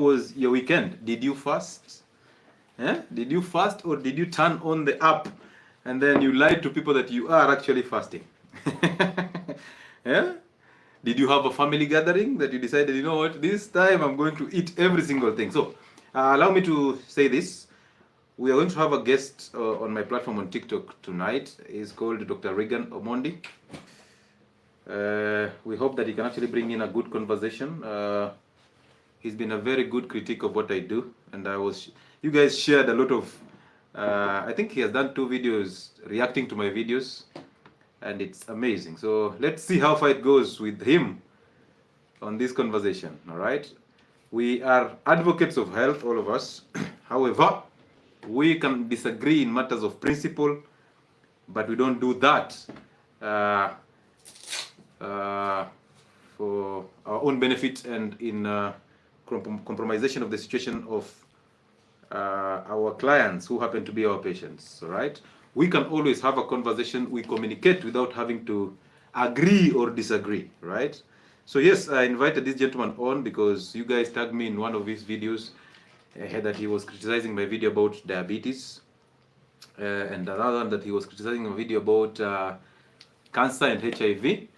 was your weekend? Did you fast? Did you fast, or did you turn on the app and then you lied to people that you are actually fasting? Yeah? Did you have a family gathering that you decided, you know what, this time I'm going to eat every single thing? So allow me to say this. We are going to have a guest on my platform on TikTok tonight. He's called Dr. Regan Omondi. We hope that he can actually bring in a good conversation. He's been a very good critique of what I do, and you guys shared a lot of, I think he has done 2 videos reacting to my videos, and it's amazing. So let's see how far it goes with him on this conversation, all right? We are advocates of health, all of us. However, we can disagree in matters of principle, but we don't do that for our own benefit and in compromisation of the situation of our clients who happen to be our patients, all right? We can always have a conversation, we communicate without having to agree or disagree, right? So yes, I invited this gentleman on because you guys tagged me in one of his videos. I heard that he was criticizing my video about diabetes, and another one that he was criticizing a video about cancer and HIV.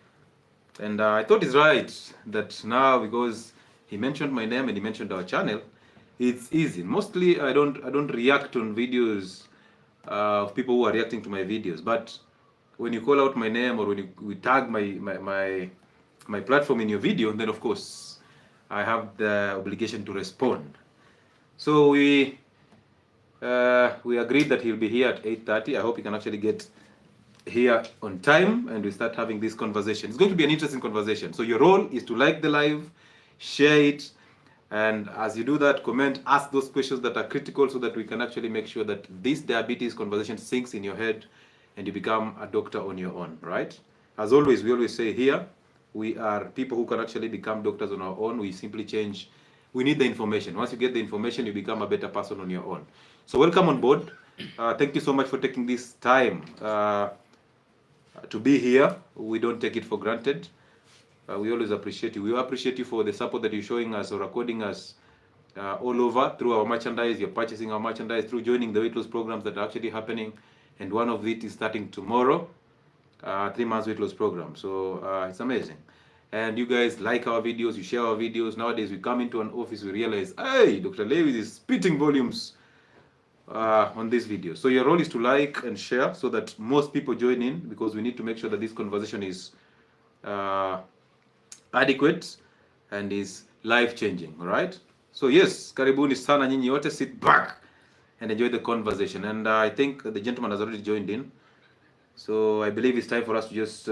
And I thought it's right that now, because he mentioned my name and he mentioned our channel, it's easy. Mostly I don't react on videos of people who are reacting to my videos, but when you call out my name or when you tag my platform in your video, then of course I have the obligation to respond. So we agreed that he'll be here at 8:30. I hope he can actually get here on time and we start having this conversation. It's going to be an interesting conversation. So your role is to like the live, share it, and as you do that, comment, ask those questions that are critical so that we can actually make sure that this diabetes conversation sinks in your head and you become a doctor on your own, right? As always, we always say here, we are people who can actually become doctors on our own. We simply change. We need the information. Once you get the information, you become a better person on your own. So welcome on board. Thank you so much for taking this time to be here. We don't take it for granted. We always appreciate you. We appreciate you for the support that you're showing us or recording us all over through our merchandise. You're purchasing our merchandise, through joining the weight loss programs that are actually happening. And one of it is starting tomorrow, 3 months weight loss program. So it's amazing. And you guys like our videos, you share our videos. Nowadays, we come into an office, we realize, hey, Dr. Lewis is spitting volumes on this video. So your role is to like and share so that most people join in, because we need to make sure that this conversation is adequate and is life-changing, all right? So yes, karibuni sana nyinyi wote, sit back and enjoy the conversation. And I think the gentleman has already joined in. So I believe it's time for us to just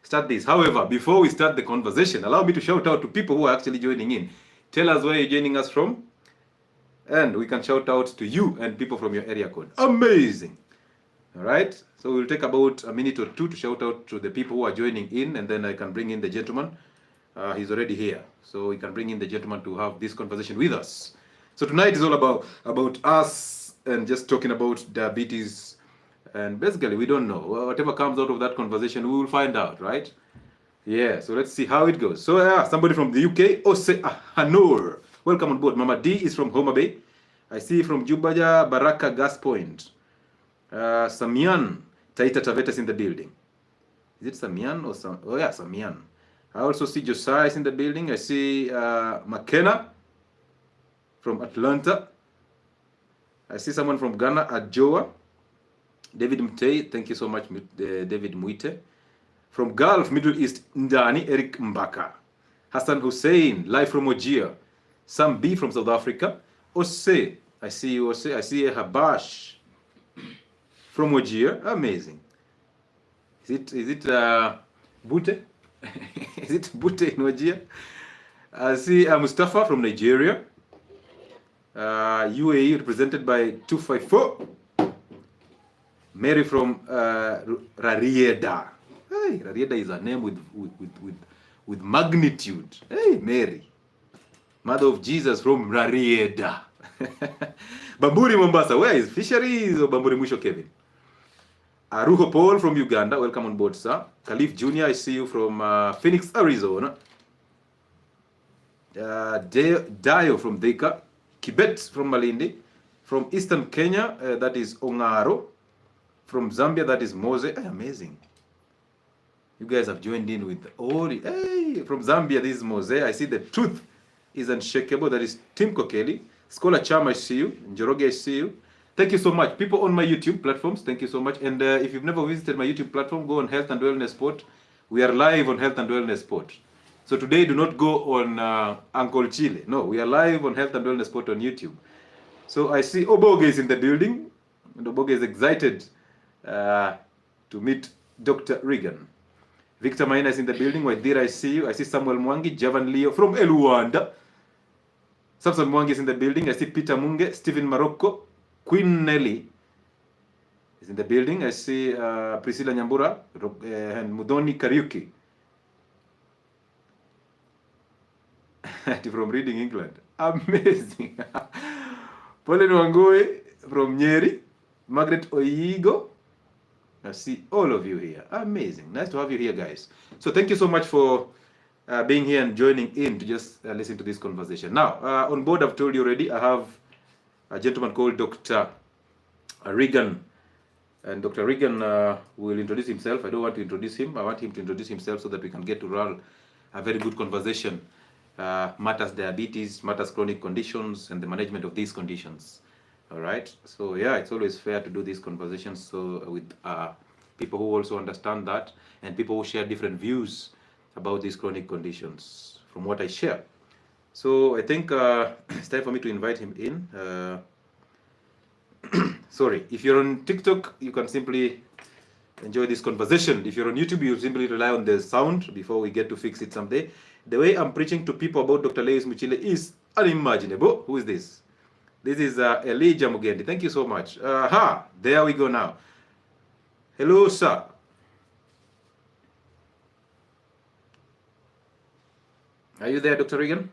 start this. However, before we start the conversation, allow me to shout out to people who are actually joining in. Tell us where you're joining us from, and we can shout out to you and people from your area code. Amazing. All right. So we'll take about a minute or 2 to shout out to the people who are joining in, and then I can bring in the gentleman. He's already here. So we can bring in the gentleman to have this conversation with us. So tonight is all about us and just talking about diabetes. And basically, we don't know. Whatever comes out of that conversation, we will find out, right? Yeah, so let's see how it goes. So somebody from the UK, Ose Hanur. Welcome on board. Mama D is from Homa Bay. I see from Jubaja, Baraka Gas Point. Samian, Taita Tavetas in the building. Is it Samian or Sam? Oh yeah, Samian. I also see Josiah is in the building. I see McKenna from Atlanta. I see someone from Ghana, Adjoa. David Mtei, thank you so much, David Muite. From Gulf, Middle East, Ndani, Eric Mbaka. Hassan Hussein, live from Ojia. Sam B from South Africa. Ose, I see you, Ose. I see Habash from Ojia. Amazing. Is it Bute? Is it Bute in Ojia? I see Mustafa from Nigeria. UAE represented by 254. Mary from Rarieda. Hey, Rarieda is a name with magnitude. Hey, Mary, Mother of Jesus from Rarieda. Bamburi Mombasa, where is Fisheries or Bamburi Mwisho Kevin? Aruho Paul from Uganda, welcome on board, sir. Khalif Jr., I see you from Phoenix, Arizona. Dayo from Thika, Kibet from Malindi, from Eastern Kenya, that is Ongaro, from Zambia, that is Mose. Amazing. You guys have joined in with all. Hey, from Zambia, this is Mose. I see the truth is unshakable. That is Tim Kokeli. Scholar Cham, I see you. Njoroge, I see you. Thank you so much. People on my YouTube platforms, thank you so much. And if you've never visited my YouTube platform, go on Health and Wellness Sport. We are live on Health and Wellness Sport. So today, do not go on Uncle Chile. No, we are live on Health and Wellness Sport on YouTube. So I see Oboge is in the building. And Oboge is excited to meet Dr. Regan. Victor Maina is in the building. Waidira, I see you. I see Samuel Mwangi, Javan Leo from Eluanda. Samson Mwangi is in the building. I see Peter Munge, Stephen Marocco, Queen Nelly is in the building. I see Priscilla Nyambura and Mudoni Kariuki from Reading, England. Amazing. Pauline Wangui from Nyeri, Margaret Oyigo. I see all of you here. Amazing. Nice to have you here, guys. So thank you so much for being here and joining in to just listen to this conversation. Now, on board, I've told you already, I have a gentleman called Dr. Regan. And Dr. Regan will introduce himself. I don't want to introduce him. I want him to introduce himself so that we can get to run a very good conversation. Matters diabetes, matters chronic conditions, and the management of these conditions. All right. So yeah, it's always fair to do these conversations with people who also understand that and people who share different views about these chronic conditions from what I share. So I think it's time for me to invite him in. Sorry, if you're on TikTok, you can simply enjoy this conversation. If you're on YouTube, you simply rely on the sound before we get to fix it someday. The way I'm preaching to people about Dr. Lewis Muchile is unimaginable. Who is this? This is Elijah Mugendi. Thank you so much. There we go now. Hello, sir. Are you there, Dr. Regan?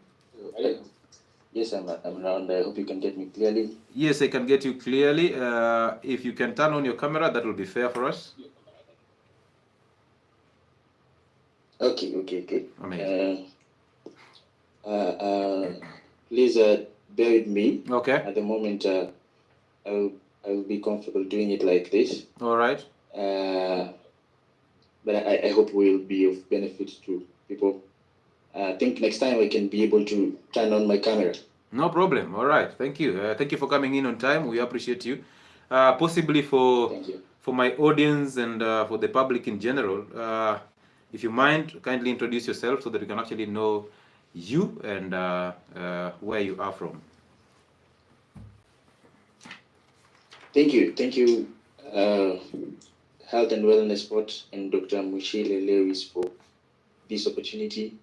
Yes, I'm around. I hope you can get me clearly. Yes, I can get you clearly. If you can turn on your camera, that will be fair for us. Okay. Amazing. Please bear with me. Okay. At the moment, I will be comfortable doing it like this. All right. But I hope we'll be of benefit to people. I think next time I can be able to turn on my camera. No problem. All right. Thank you. Thank you for coming in on time. We appreciate you. Possibly for my audience and for the public in general, if you mind, kindly introduce yourself so that we can actually know you and where you are from. Thank you, Health and Wellness Sport and Dr. Muchile Lewis for this opportunity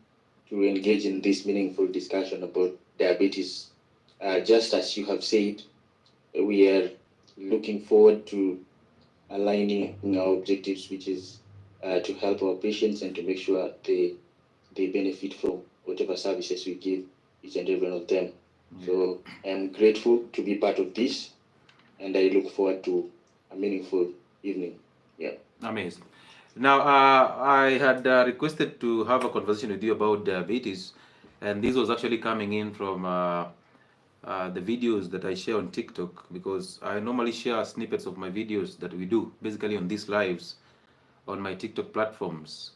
to engage in this meaningful discussion about diabetes. Just as you have said, we are looking forward to aligning our objectives, which is to help our patients and to make sure they benefit from whatever services we give each and every one of them. Yeah. So I'm grateful to be part of this, and I look forward to a meaningful evening. Yeah. Amazing. Now, I had requested to have a conversation with you about diabetes, and this was actually coming in from the videos that I share on TikTok, because I normally share snippets of my videos that we do, basically on these lives, on my TikTok platforms.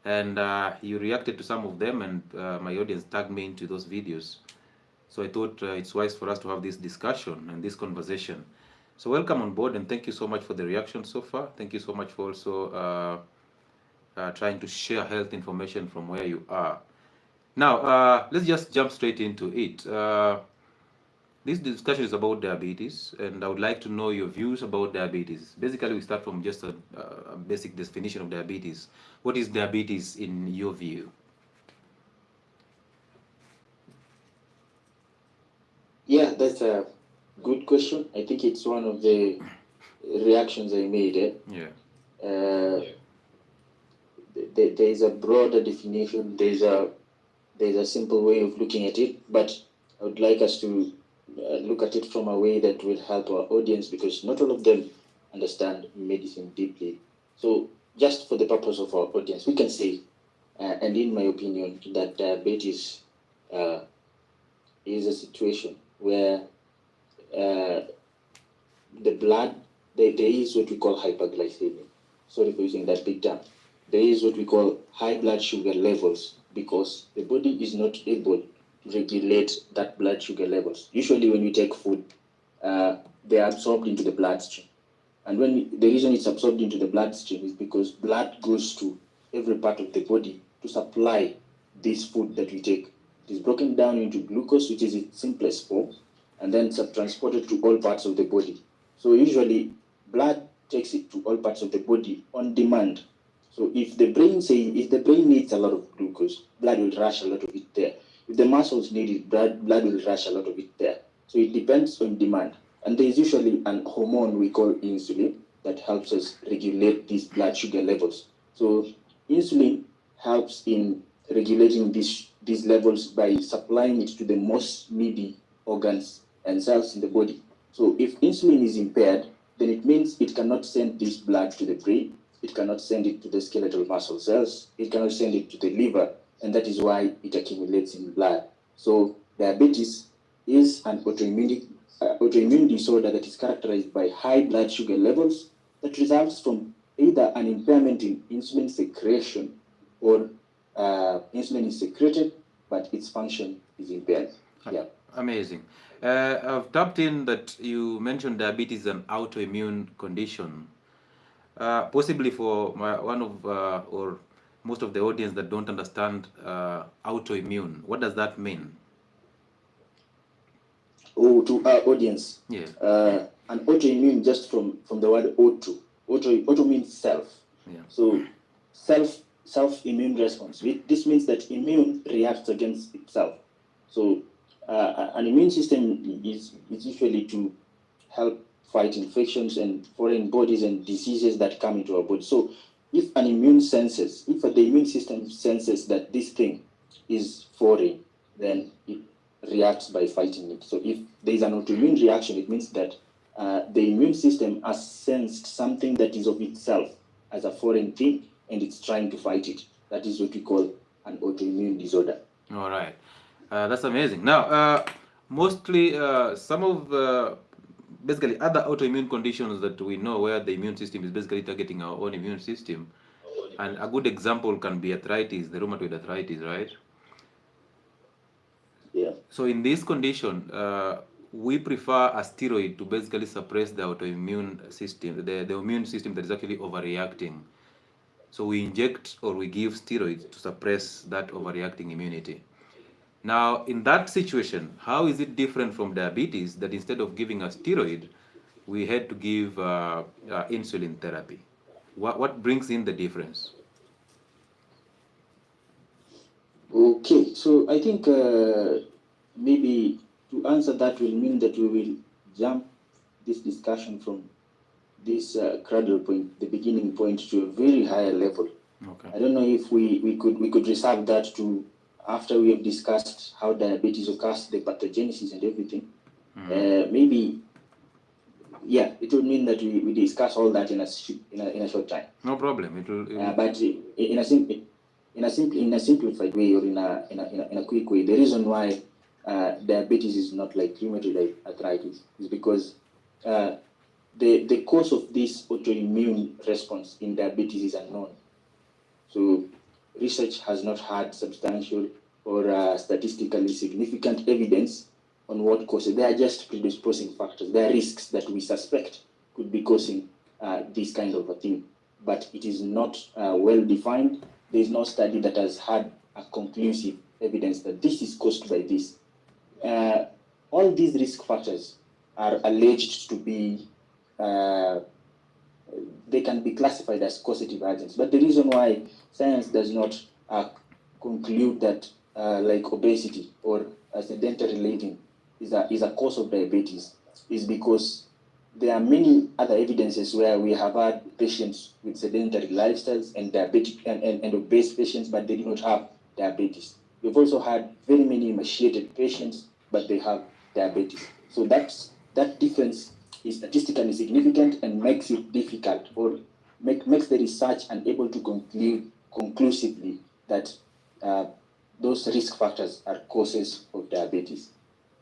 And you reacted to some of them, and my audience tagged me into those videos. So I thought it's wise for us to have this discussion and this conversation. So welcome on board, and thank you so much for the reaction so far. Thank you so much for also trying to share health information from where you are. Now, let's just jump straight into it. This discussion is about diabetes, and I would like to know your views about diabetes. Basically, we start from just a basic definition of diabetes. What is diabetes in your view? Yeah, that's a good question. I think it's one of the reactions I made. There is a broader definition. There's a simple way of looking at it, but I would like us to look at it from a way that will help our audience, because not all of them understand medicine deeply. So just for the purpose of our audience, we can say, and in my opinion, that diabetes is a situation where the blood, there is what we call hyperglycemia. Sorry for using that big term. There is what we call high blood sugar levels because the body is not able to regulate that blood sugar levels. Usually when we take food, they are absorbed into the bloodstream. And the reason it's absorbed into the bloodstream is because blood goes to every part of the body to supply this food that we take. It is broken down into glucose, which is its simplest form, and then it's transported to all parts of the body. So usually blood takes it to all parts of the body on demand. So if the brain needs a lot of glucose, blood will rush a lot of it there. If the muscles need it, blood will rush a lot of it there. So it depends on demand. And there is usually an hormone we call insulin that helps us regulate these blood sugar levels. So insulin helps in regulating these levels by supplying it to the most needy organs and cells in the body. So if insulin is impaired, then it means it cannot send this blood to the brain, it cannot send it to the skeletal muscle cells, it cannot send it to the liver, and that is why it accumulates in blood. So diabetes is an autoimmune disorder that is characterized by high blood sugar levels that results from either an impairment in insulin secretion or insulin is secreted, but its function is impaired. Yeah. Amazing. I've tapped in that you mentioned diabetes is an autoimmune condition. Possibly for one of or most of the audience that don't understand autoimmune, what does that mean? Oh, to our audience, yeah. An autoimmune, just from the word auto means self. Yeah. So self immune response. This means that immune reacts against itself. So an immune system is usually to help fight infections and foreign bodies and diseases that come into our body. So if the immune system senses that this thing is foreign, then it reacts by fighting it. So if there is an autoimmune reaction, it means that the immune system has sensed something that is of itself as a foreign thing, and it's trying to fight it. That is what we call an autoimmune disorder. All right. That's amazing. Now, mostly some of basically other autoimmune conditions that we know where the immune system is basically targeting our own immune system. And a good example can be arthritis, the rheumatoid arthritis, right? Yeah. So in this condition, we prefer a steroid to basically suppress the autoimmune system, the immune system that is actually overreacting. So we inject or we give steroids to suppress that overreacting immunity. Now, in that situation, how is it different from diabetes that instead of giving a steroid, we had to give insulin therapy? What brings in the difference? Okay, so I think maybe to answer that will mean that we will jump this discussion from this cradle point, the beginning point, to a very higher level. Okay. I don't know if we could reserve that to after we have discussed how diabetes occurs, the pathogenesis and everything. Maybe, yeah, it would mean that we discuss all that in a short time. No problem. It will. But in a simplified way, or in a quick way, the reason why diabetes is not like rheumatoid arthritis is because the cause of this autoimmune response in diabetes is unknown. So research has not had substantial or statistically significant evidence on what causes. They are just predisposing factors. They are risks that we suspect could be causing this kind of a thing. But it is not well defined. There is no study that has had a conclusive evidence that this is caused by this. All these risk factors are alleged to be they can be classified as causative agents. But the reason why science does not conclude that like obesity or sedentary living is a cause of diabetes is because there are many other evidences where we have had patients with sedentary lifestyles and diabetic and obese patients, but they do not have diabetes. We've also had very many emaciated patients, but they have diabetes. So that difference is statistically significant and makes it difficult, or makes the research unable to conclude conclusively that those risk factors are causes of diabetes.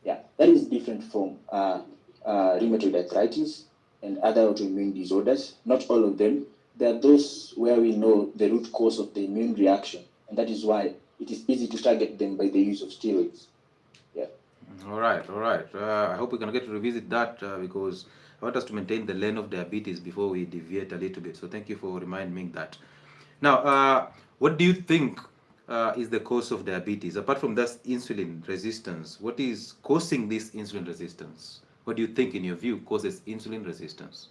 Yeah, that is different from rheumatoid arthritis and other autoimmune disorders. Not all of them. There are those where we know the root cause of the immune reaction, and that is why it is easy to target them by the use of steroids. Yeah. All right, all right. I hope we're going to get to revisit that because I want us to maintain the lane of diabetes before we deviate a little bit. So thank you for reminding me that. Now, what do you think is the cause of diabetes? Apart from that insulin resistance, what is causing this insulin resistance? What do you think, in your view, causes insulin resistance?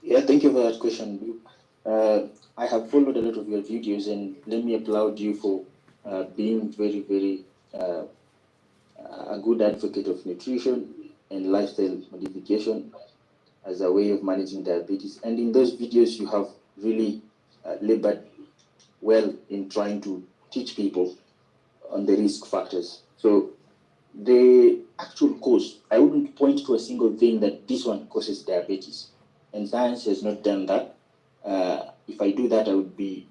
Yeah, thank you for that question. I have followed a lot of your videos, and let me applaud you for being very, very a good advocate of nutrition and lifestyle modification as a way of managing diabetes. And in those videos, you have really labored well in trying to teach people on the risk factors. So the actual cause, I wouldn't point to a single thing that this one causes diabetes. And science has not done that. If I do that, I would be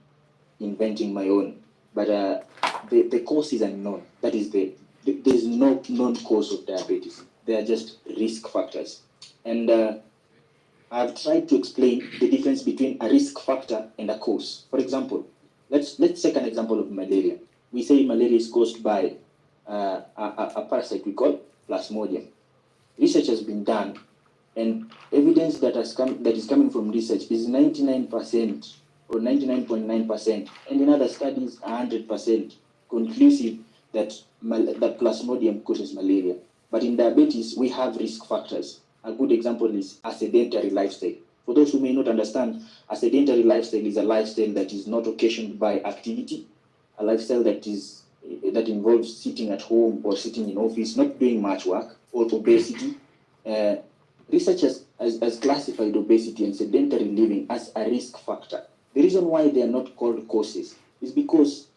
inventing my own. But the cause is unknown. That is there's no known cause of diabetes. They are just risk factors. And I've tried to explain the difference between a risk factor and a cause. For example, let's take an example of malaria. We say malaria is caused by a parasite we call Plasmodium. Research has been done, and evidence that is coming from research is 99% or 99.9%, and in other studies 100% conclusive that Plasmodium causes malaria. But in diabetes, we have risk factors. A good example is a sedentary lifestyle. For those who may not understand, a sedentary lifestyle is a lifestyle that is not occasioned by activity, a lifestyle that involves sitting at home or sitting in office, not doing much work, or obesity. Research has classified obesity and sedentary living as a risk factor. The reason why they are not called causes is because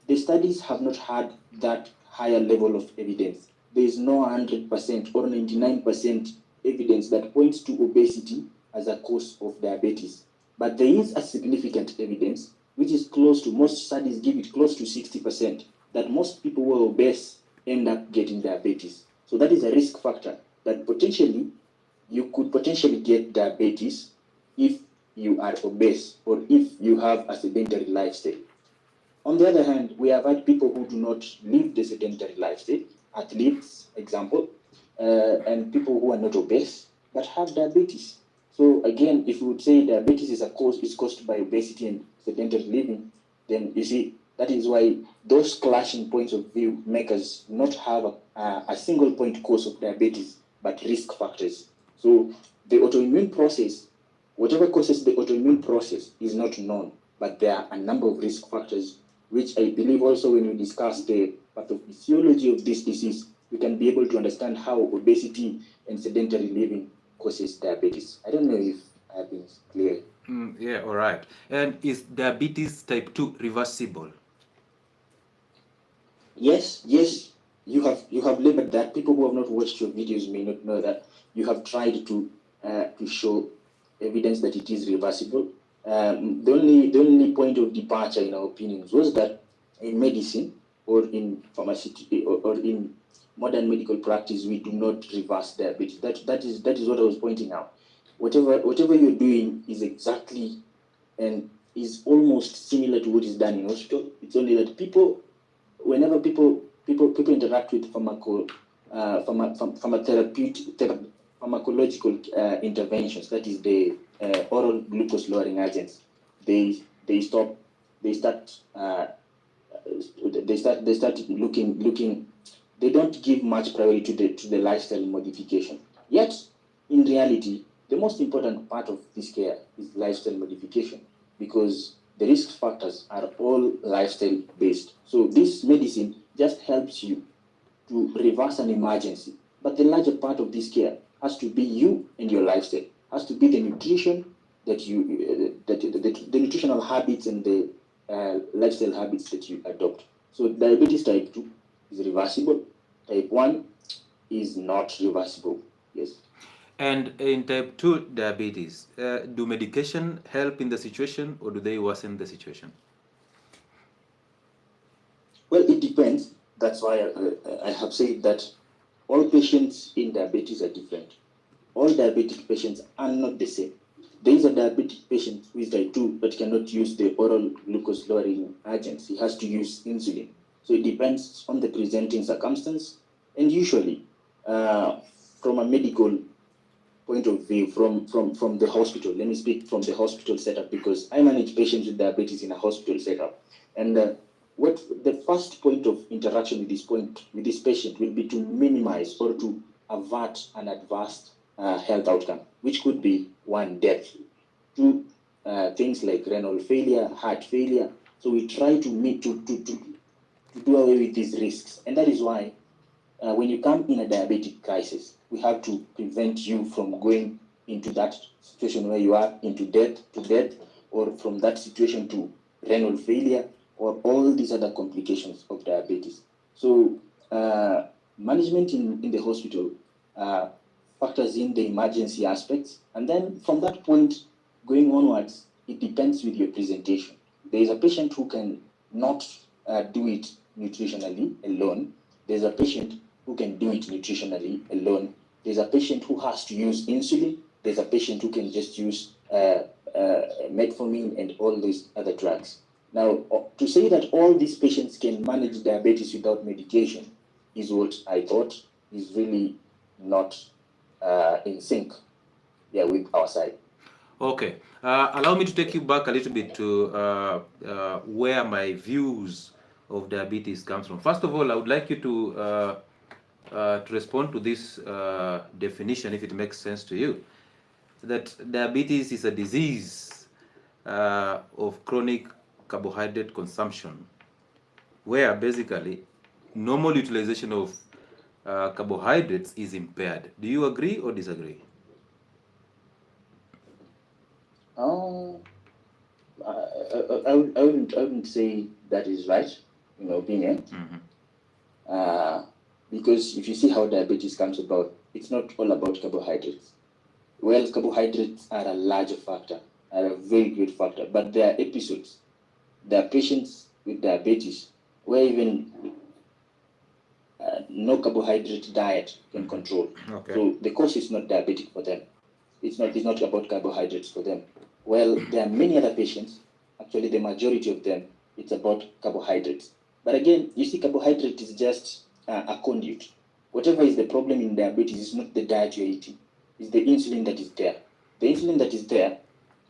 the studies have not had that higher level of evidence. There is no 100% or 99% evidence that points to obesity as a cause of diabetes. But there is a significant evidence, which is close to, most studies give it close to 60%, that most people who are obese end up getting diabetes. So that is a risk factor that you could potentially get diabetes if you are obese or if you have a sedentary lifestyle. On the other hand, we have had people who do not live the sedentary lifestyle, athletes, example, and people who are not obese but have diabetes. So again, if we would say diabetes is caused by obesity and sedentary living, then you see that is why those clashing points of view make us not have a single point cause of diabetes, but risk factors. So the autoimmune process, whatever causes the autoimmune process, is not known, but there are a number of risk factors, which I believe also when we discuss the pathophysiology of this disease, we can be able to understand how obesity and sedentary living causes diabetes. I don't know if I have been clear. Yeah, all right. And is diabetes type 2 reversible? Yes, you have labeled that. People who have not watched your videos may not know that you have tried to show evidence that it is reversible. The only point of departure in our opinions was that in medicine or in pharmacy or in modern medical practice, we do not reverse diabetes. That is what I was pointing out. Whatever you're doing is exactly and is almost similar to what is done in hospital. It's only that whenever people interact with pharmacological interventions, that is the oral glucose lowering agents, they start looking. They don't give much priority to the lifestyle modification. Yet, in reality, the most important part of this care is lifestyle modification, because the risk factors are all lifestyle based. So this medicine just helps you to reverse an emergency. But the larger part of this care has to be you and your lifestyle, has to be the nutrition that the nutritional habits and the lifestyle habits that you adopt. So diabetes type 2 is reversible. Type 1 is not reversible. Yes. And in type 2 diabetes, do medication help in the situation or do they worsen the situation? Well, it depends. That's why I have said that all patients in diabetes are different. All diabetic patients are not the same. There is a diabetic patient who is type 2 but cannot use the oral glucose lowering agents. He has to use insulin. So it depends on the presenting circumstance. And usually, from a medical point of view, from the hospital, let me speak from the hospital setup, because I manage patients with diabetes in a hospital setup. And what the first point of interaction with this patient will be to minimize or to avert an adverse health outcome, which could be one, death, two, things like renal failure, heart failure. So we try to do away with these risks, and that is why when you come in a diabetic crisis, we have to prevent you from going into that situation where you are into death, or from that situation to renal failure, or all these other complications of diabetes. So management in the hospital factors in the emergency aspects, and then from that point going onwards, it depends with your presentation. There is a patient who can not do it nutritionally alone. There's a patient who can do it nutritionally alone. There's a patient who has to use insulin. There's a patient who can just use metformin and all these other drugs. Now, to say that all these patients can manage diabetes without medication is what I thought is really not in sync, with our side. Okay. Allow me to take you back a little bit to where my views of diabetes comes from. First of all, I would like you to respond to this definition, if it makes sense to you, that diabetes is a disease of chronic carbohydrate consumption, where basically normal utilization of carbohydrates is impaired. Do you agree or disagree? I wouldn't say that is right, in my opinion. Because if you see how diabetes comes about, it's not all about carbohydrates. Well, carbohydrates are a larger factor, are a very great factor, but there are episodes. There are patients with diabetes where even no carbohydrate diet can control. Okay. So the cause is not diabetic for them. It's not about carbohydrates for them. Well, there are many other patients, actually the majority of them, it's about carbohydrates. But again, you see, carbohydrate is just a conduit. Whatever is the problem in diabetes is not the diet you're eating, it's the insulin that is there. The insulin that is there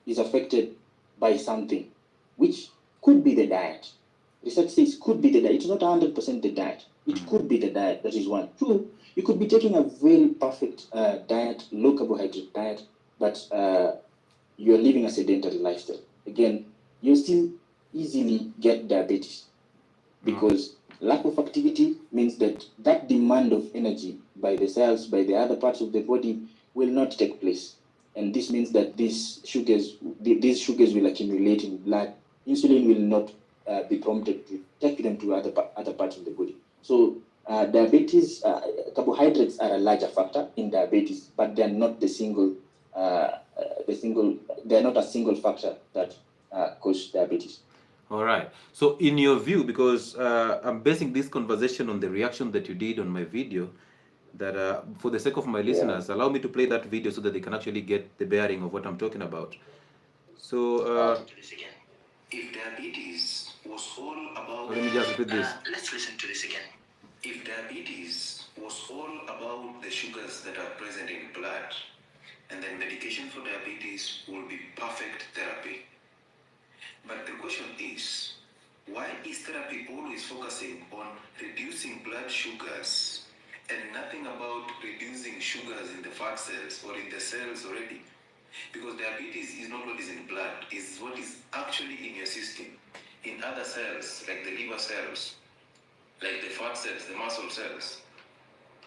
is affected by something, which could be the diet. Research says could be the diet. It's not 100% the diet. It could be the diet. That is one. Two, you could be taking a very perfect diet, low carbohydrate diet, but you're living a sedentary lifestyle. Again, you still easily get diabetes because lack of activity means that demand of energy by the cells, by the other parts of the body will not take place. And this means that these sugars will accumulate in blood. Insulin will not be prompted to take them to other parts of the body. So diabetes, carbohydrates are a larger factor in diabetes, but they're not they're not a single factor that cause diabetes. All right. So in your view, because I'm basing this conversation on the reaction that you did on my video, that for the sake of my listeners, allow me to play that video so that they can actually get the bearing of what I'm talking about. So if diabetes was all about... Let me just repeat this. Let's listen to this again. If diabetes was all about the sugars that are present in blood, and then medication for diabetes will be perfect therapy. But the question is, why is therapy always focusing on reducing blood sugars and nothing about reducing sugars in the fat cells or in the cells already? Because diabetes is not what is in blood, it's what is actually in your system, in other cells, like the liver cells, like the fat cells, the muscle cells.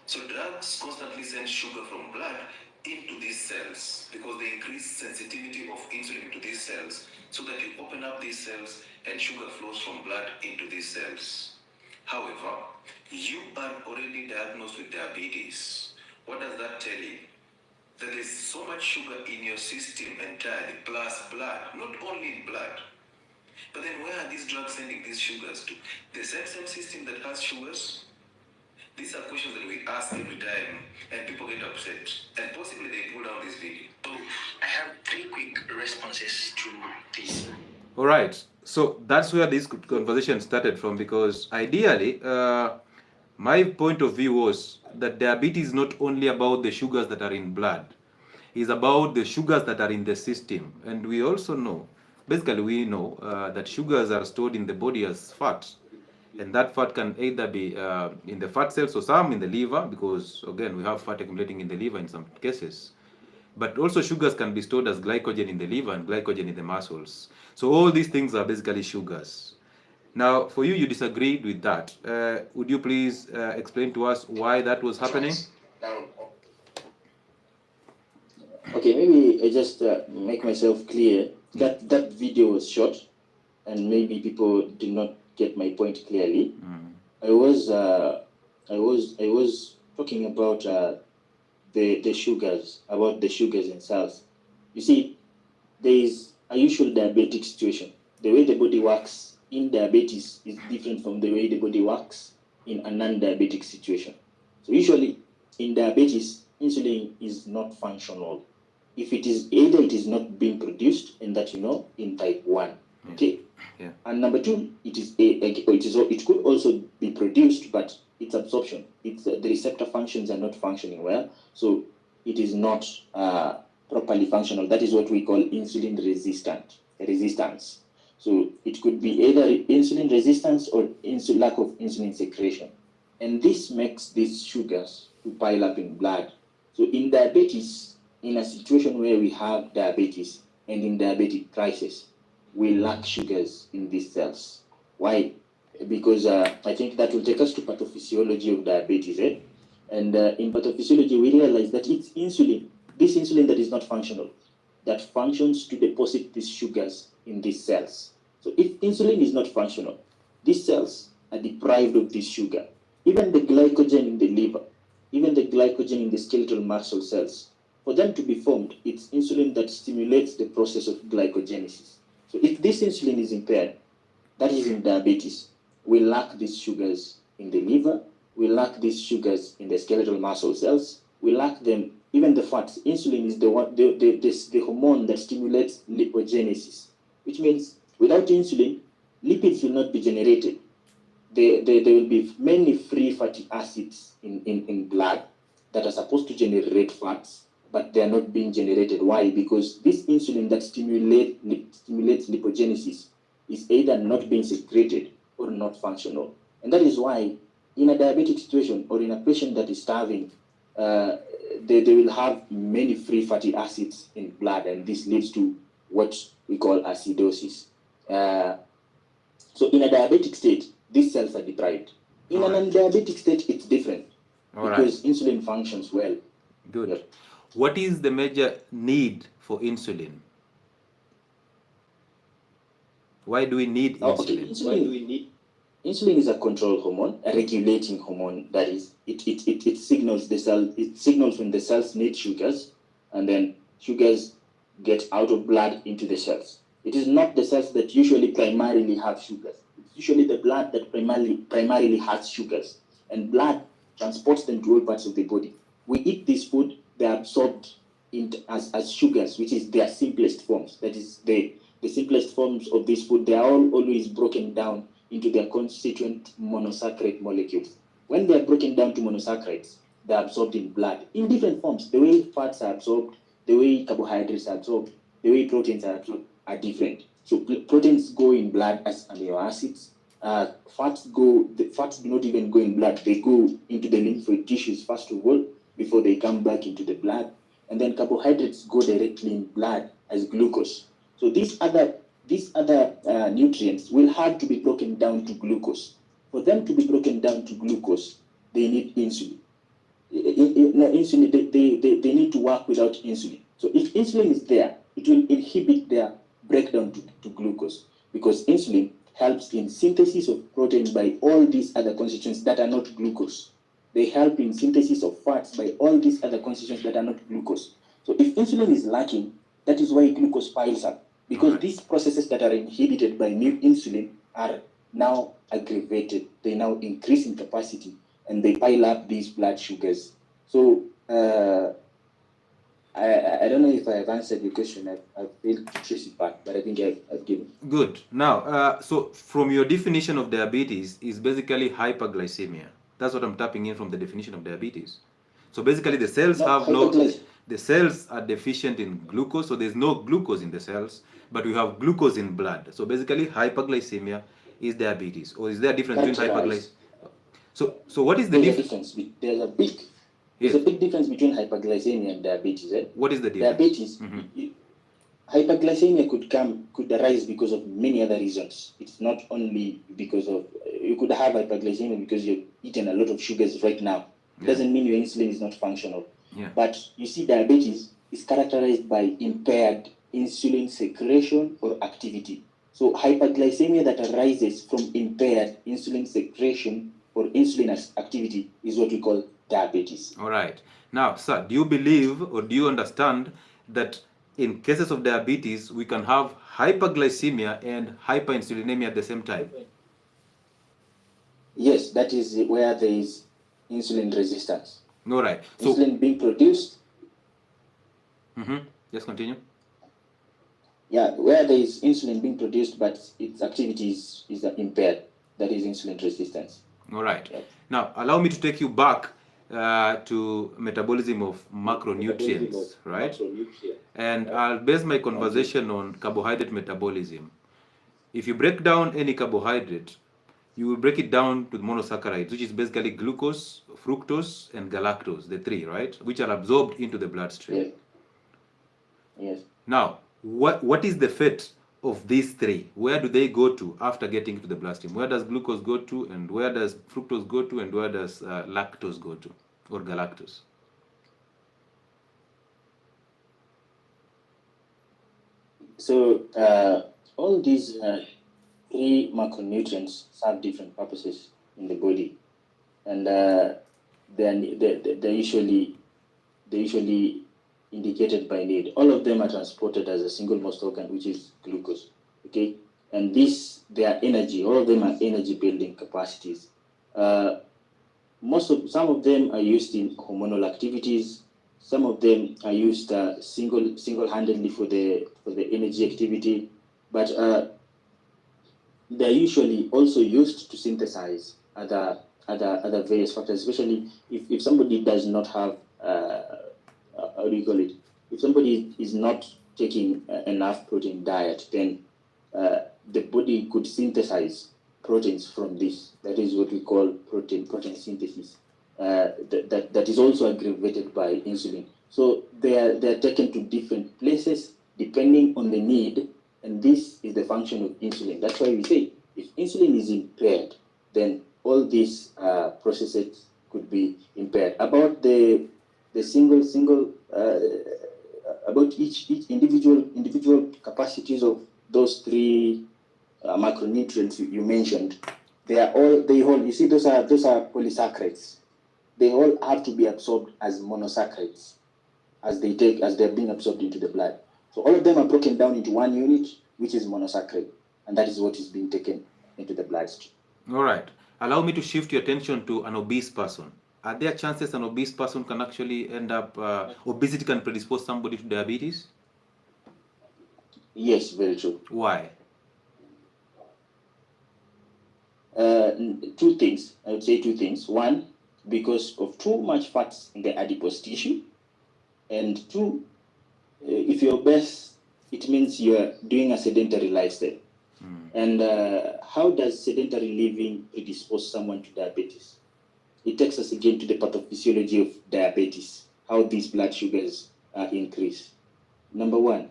So drugs constantly send sugar from blood into these cells because they increase sensitivity of insulin to these cells so that you open up these cells and sugar flows from blood into these cells. However, you are already diagnosed with diabetes. What does that tell you? That there's so much sugar in your system entirely, plus blood, not only in blood. But then where are these drugs sending these sugars to? The same system that has sugars? These are questions that we ask every time, and people get upset. And possibly they pull down this video. So I have 3 quick responses to this. All right. So that's where this conversation started from, because ideally, my point of view was that diabetes is not only about the sugars that are in blood, it's about the sugars that are in the system. And we also know, basically we know that sugars are stored in the body as fat. And that fat can either be in the fat cells or some in the liver, because again, we have fat accumulating in the liver in some cases. But also sugars can be stored as glycogen in the liver and glycogen in the muscles. So all these things are basically sugars. Now, for you, you disagreed with that. Would you please explain to us why that was happening? Okay, maybe I just make myself clear that that video was short, and maybe people did not get my point clearly. I was talking about the sugars, in cells. You see, there is a usual diabetic situation. The way the body works in diabetes is different from the way the body works in a non-diabetic situation. So usually in diabetes, insulin is not functional. If it is, either it is not being produced, and that you know, in type 1. Okay. Yeah. And number 2, it could also be produced, but its absorption, the receptor functions are not functioning well, so it is not properly functional. That is what we call insulin resistance. So it could be either insulin resistance or lack of insulin secretion, and this makes these sugars to pile up in blood. So in diabetes, in a situation where we have diabetes and in diabetic crisis, we lack sugars in these cells. Why? Because I think that will take us to pathophysiology of diabetes. And in pathophysiology, we realize that it's insulin, this insulin that is not functional, that functions to deposit these sugars in these cells. So if insulin is not functional, these cells are deprived of this sugar. Even the glycogen in the liver, even the glycogen in the skeletal muscle cells, for them to be formed, it's insulin that stimulates the process of glycogenesis. So if this insulin is impaired, that is in diabetes, we lack these sugars in the liver, we lack these sugars in the skeletal muscle cells, we lack them, even the fats. Insulin is the hormone that stimulates lipogenesis, which means without insulin, lipids will not be generated. There will be many free fatty acids in blood that are supposed to generate fats, but they are not being generated. Why? Because this insulin that stimulates lipogenesis is either not being secreted or not functional. And that is why in a diabetic situation or in a patient that is starving, they will have many free fatty acids in blood, and this leads to what we call acidosis. So in a diabetic state, these cells are deprived. In a non-diabetic state, it's different because insulin functions well. Good. Yep. What is the major need for insulin? Why do we need insulin? Okay. Insulin is a control hormone, a regulating hormone. That is, it signals the cell. It signals when the cells need sugars, and then sugars get out of blood into the cells. It is not the cells that usually primarily have sugars. It's usually the blood that primarily has sugars, and blood transports them to all parts of the body. We eat this food, they are absorbed as sugars, which is their simplest forms. That is the simplest forms of this food. They are always broken down into their constituent monosaccharide molecules. When they are broken down to monosaccharides, they are absorbed in blood in different forms. The way fats are absorbed, the way carbohydrates are absorbed, the way proteins are absorbed are different. So proteins go in blood as amino acids. Fats do not even go in blood. They go into the lymphoid tissues first of all before they come back into the blood, and then carbohydrates go directly in blood as glucose. So these other nutrients will have to be broken down to glucose. For them to be broken down to glucose, they need insulin. They need to work without insulin. So if insulin is there, it will inhibit their breakdown to glucose, because insulin helps in synthesis of protein by all these other constituents that are not glucose. They help in synthesis of fats by all these other constituents that are not glucose. So if insulin is lacking, that is why glucose piles up. because Right. these processes that are inhibited by insulin are now aggravated. They now increase in capacity and they pile up these blood sugars. So I don't know if I have answered your question. I've failed to trace it back, but I think I've given. Good. Now, so from your definition of diabetes is basically hyperglycemia. That's what I'm tapping in from the definition of diabetes. So basically the cells the cells are deficient in glucose, so there's no glucose in the cells, but we have glucose in blood. So basically hyperglycemia is diabetes. Or is there a difference between hyperglycemia? So what is the difference? There's a big difference between hyperglycemia and diabetes. What is the difference? Diabetes, hyperglycemia could arise because of many other reasons. It's not only because of, you could have hyperglycemia because you've eaten a lot of sugars right now. It doesn't mean your insulin is not functional. Yeah. But you see, diabetes is characterized by impaired insulin secretion or activity. So hyperglycemia that arises from impaired insulin secretion or insulin activity is what we call diabetes. All right. Now, sir, do you believe or do you understand that in cases of diabetes, we can have hyperglycemia and hyperinsulinemia at the same time? Yes, that is where there is insulin resistance. All right. So, insulin being produced. Just continue. Yeah, where there is insulin being produced, but its activity is impaired. That is insulin resistance. All right. Yep. Now, allow me to take you back to metabolism of macronutrients, right? And I'll base my conversation on carbohydrate metabolism. If you break down any carbohydrate, you will break it down to the monosaccharides, which is basically glucose, fructose, and galactose, the three, right? Which are absorbed into the bloodstream. Yes. Now, what is the fate of these three? Where do they go to after getting into the bloodstream? Where does glucose go to, and where does fructose go to, and where does lactose go to, or galactose? So all these three macronutrients serve different purposes in the body, and they're usually indicated by need. All of them are transported as a single most organ, which is glucose. Okay, and their energy. All of them are energy building capacities. Some of them are used in hormonal activities. Some of them are used single-handedly for the energy activity, but they're usually also used to synthesize other various factors, especially if somebody does not have how do you call it? If somebody is not taking enough protein diet, then the body could synthesize proteins from this. That is what we call protein synthesis. That is also aggravated by insulin. So they are taken to different places depending on the need, and this is the function of insulin. That's why we say if insulin is impaired, then all these processes could be impaired. About the about each individual capacities of those three macronutrients you mentioned, they hold. You see, those are polysaccharides. They all have to be absorbed as monosaccharides as they're being absorbed into the blood. So all of them are broken down into one unit, which is monosaccharide, and that is what is being taken into the bloodstream. All right. Allow me to shift your attention to an obese person. Are there chances an obese person can actually end up, obesity can predispose somebody to diabetes? Yes, very true. Why? Two things. I would say two things. One, because of too much fats in the adipose tissue. And two, if you're obese, it means you're doing a sedentary lifestyle. And how does sedentary living predispose someone to diabetes? It takes us again to the pathophysiology of diabetes, how these blood sugars increase. Number one,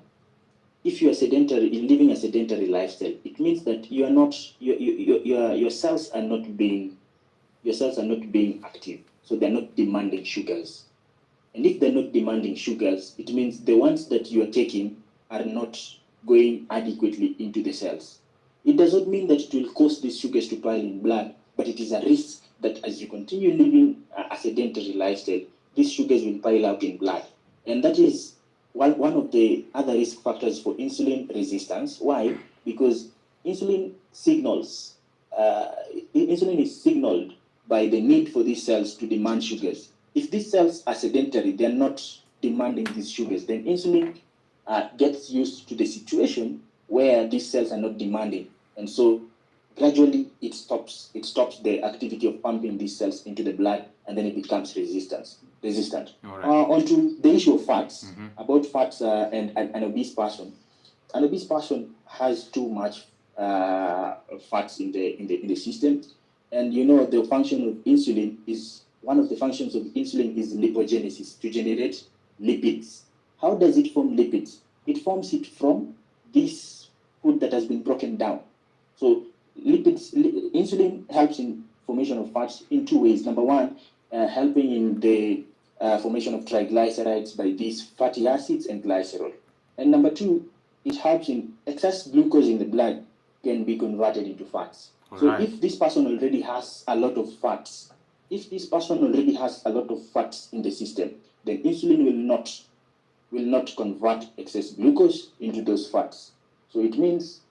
if you are living a sedentary lifestyle, it means that you are not, your cells are not being active, so they're not demanding sugars. And if they're not demanding sugars, it means the ones that you are taking are not going adequately into the cells. It does not mean that it will cause these sugars to pile in blood, but it is a risk that as you continue living a sedentary lifestyle, these sugars will pile up in blood. And that is one of the other risk factors for insulin resistance. Why? Because insulin signals, insulin is signaled by the need for these cells to demand sugars. If these cells are sedentary, they're not demanding these sugars, then insulin gets used to the situation where these cells are not demanding. And so gradually it stops the activity of pumping these cells into the blood, and then it becomes resistant. All right. Onto the issue of fats, about fats and an obese person. An obese person has too much fats in the system, and you know the function of insulin is one of the functions of insulin is lipogenesis, to generate lipids. How does it form lipids? It forms it from this food that has been broken down. So insulin helps in formation of fats in two ways. Number one, helping in the formation of triglycerides by these fatty acids and glycerol. And number two, it helps in excess glucose in the blood can be converted into fats. All so right. if this person already has a lot of fats, in the system, then insulin will not convert excess glucose into those fats. So it means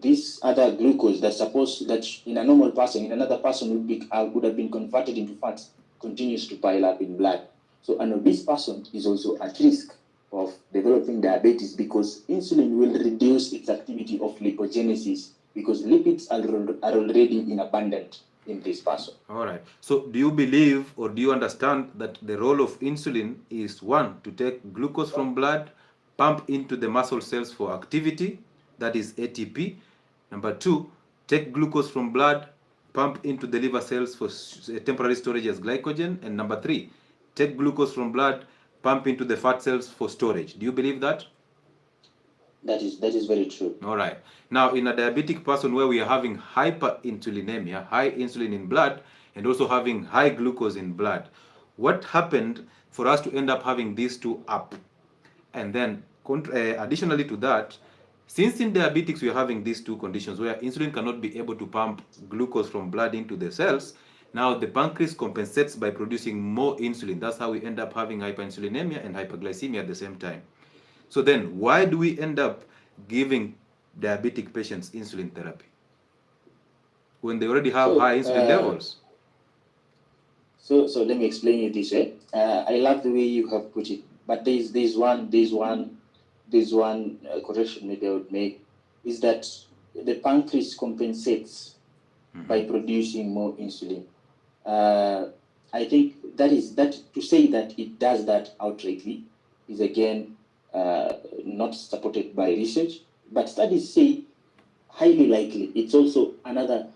this other glucose that in a normal person, in another person would have been converted into fats, continues to pile up in blood. So an obese person is also at risk of developing diabetes because insulin will reduce its activity of lipogenesis because lipids are already in abundance in this person. All right. So do you believe or do you understand that the role of insulin is one, to take glucose from blood, pump into the muscle cells for activity, that is ATP. Number two, take glucose from blood, pump into the liver cells for temporary storage as glycogen. And number three, take glucose from blood, pump into the fat cells for storage. Do you believe that? That is very true. All right. Now, in a diabetic person where we are having hyperinsulinemia, high insulin in blood, and also having high glucose in blood, what happened for us to end up having these two up? And then, additionally to that, since in diabetics we are having these two conditions where insulin cannot be able to pump glucose from blood into the cells, now the pancreas compensates by producing more insulin. That's how we end up having hyperinsulinemia and hyperglycemia at the same time. So then, why do we end up giving diabetic patients insulin therapy when they already have high insulin levels? So let me explain it this way. I love the way you have put it, but there's one correction maybe I would make, is that the pancreas compensates by producing more insulin. I think that to say that it does that outrightly is again not supported by research, but studies say highly likely it's also another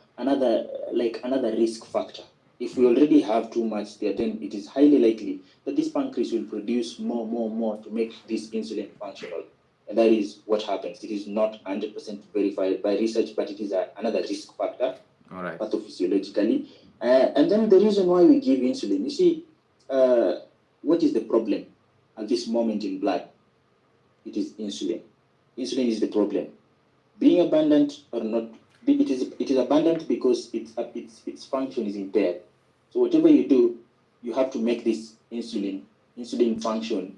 risk factor. If we already have too much there, then it is highly likely that this pancreas will produce more to make this insulin functional. And that is what happens. It is not 100% verified by research, but it is another risk factor. All right. Pathophysiologically. And then the reason why we give insulin, you see, what is the problem at this moment in blood? It is insulin. Insulin is the problem. Being abundant or not, it is abundant because its function is impaired. So whatever you do, you have to make this insulin function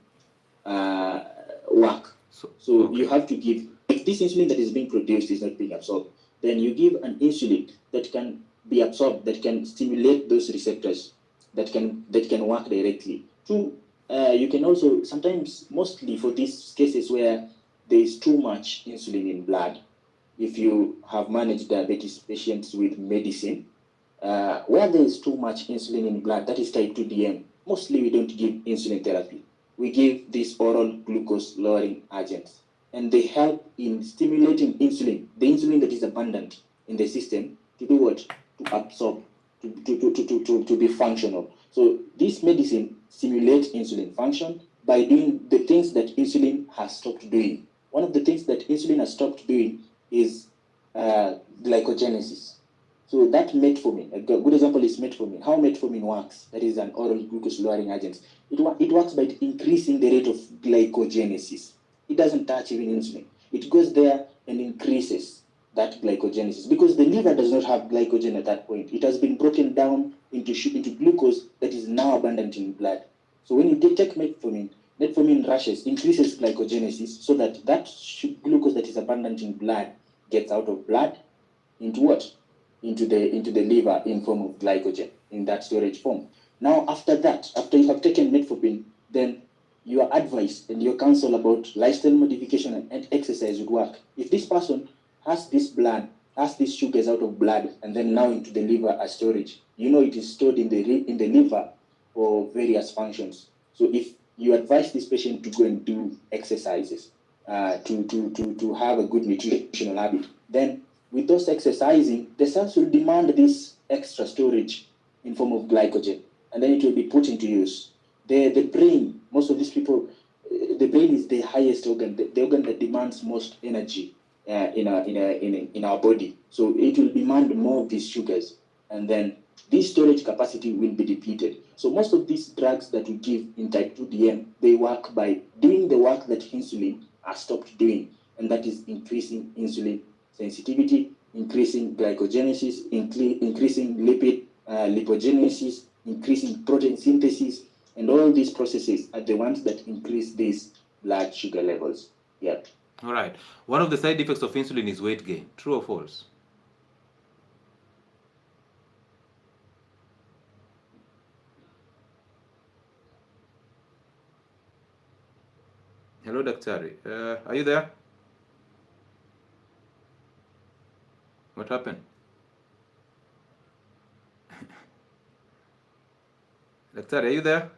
work. So okay. You have to give, if this insulin that is being produced is not being absorbed, then you give an insulin that can be absorbed, that can stimulate those receptors, that can work directly. Two, you can also sometimes, mostly for these cases where there is too much insulin in blood, if you have managed diabetes patients with medicine, where there is too much insulin in blood, that is type 2DM, mostly we don't give insulin therapy. We give these oral glucose lowering agents, and they help in stimulating insulin, the insulin that is abundant in the system, to do what? To absorb, to be functional. So this medicine stimulates insulin function by doing the things that insulin has stopped doing. One of the things that insulin has stopped doing is glycogenesis. So that metformin, a good example is metformin. How metformin works, that is an oral glucose lowering agent. It works by increasing the rate of glycogenesis. It doesn't touch even insulin. It goes there and increases that glycogenesis because the liver does not have glycogen at that point. It has been broken down into glucose that is now abundant in blood. So when you take metformin, metformin rushes, increases glycogenesis, so that glucose that is abundant in blood gets out of blood into what? Into the liver in form of glycogen in that storage form. Now, after that, after you have taken metformin, then your advice and your counsel about lifestyle modification and exercise would work. If this person has this these sugars out of blood and then now into the liver as storage, it is stored in the liver for various functions. So if you advise this patient to go and do exercises, to have a good nutritional habit, then with those exercising, the cells will demand this extra storage in form of glycogen, and then it will be put into use. The brain, most of these people, the brain is the highest organ, the organ that demands most energy in our body. So it will demand more of these sugars, and then this storage capacity will be depleted. So most of these drugs that we give in type 2 DM, they work by doing the work that insulin has stopped doing, and that is increasing insulin sensitivity, increasing glycogenesis, increasing lipogenesis, increasing protein synthesis, and all these processes are the ones that increase these blood sugar levels. Yeah. All right. One of the side effects of insulin is weight gain. True or false? Hello, Daktari. Are you there? What happened? Daktari, are you there?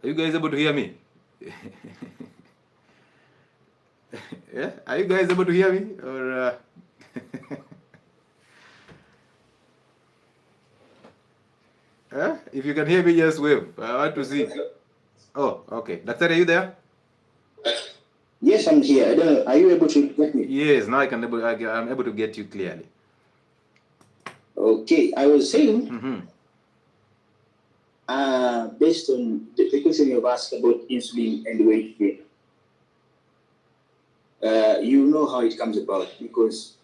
Are you guys able to hear me? Yeah? Are you guys able to hear me? Or if you can hear me, just wave. I want to see. Oh, okay. Daktari, are you there? Yes, I'm here. I don't know. Are you able to get me? Yes, now I'm able to get you clearly. Okay, I was saying, based on the question you've asked about insulin and weight gain, you know how it comes about, because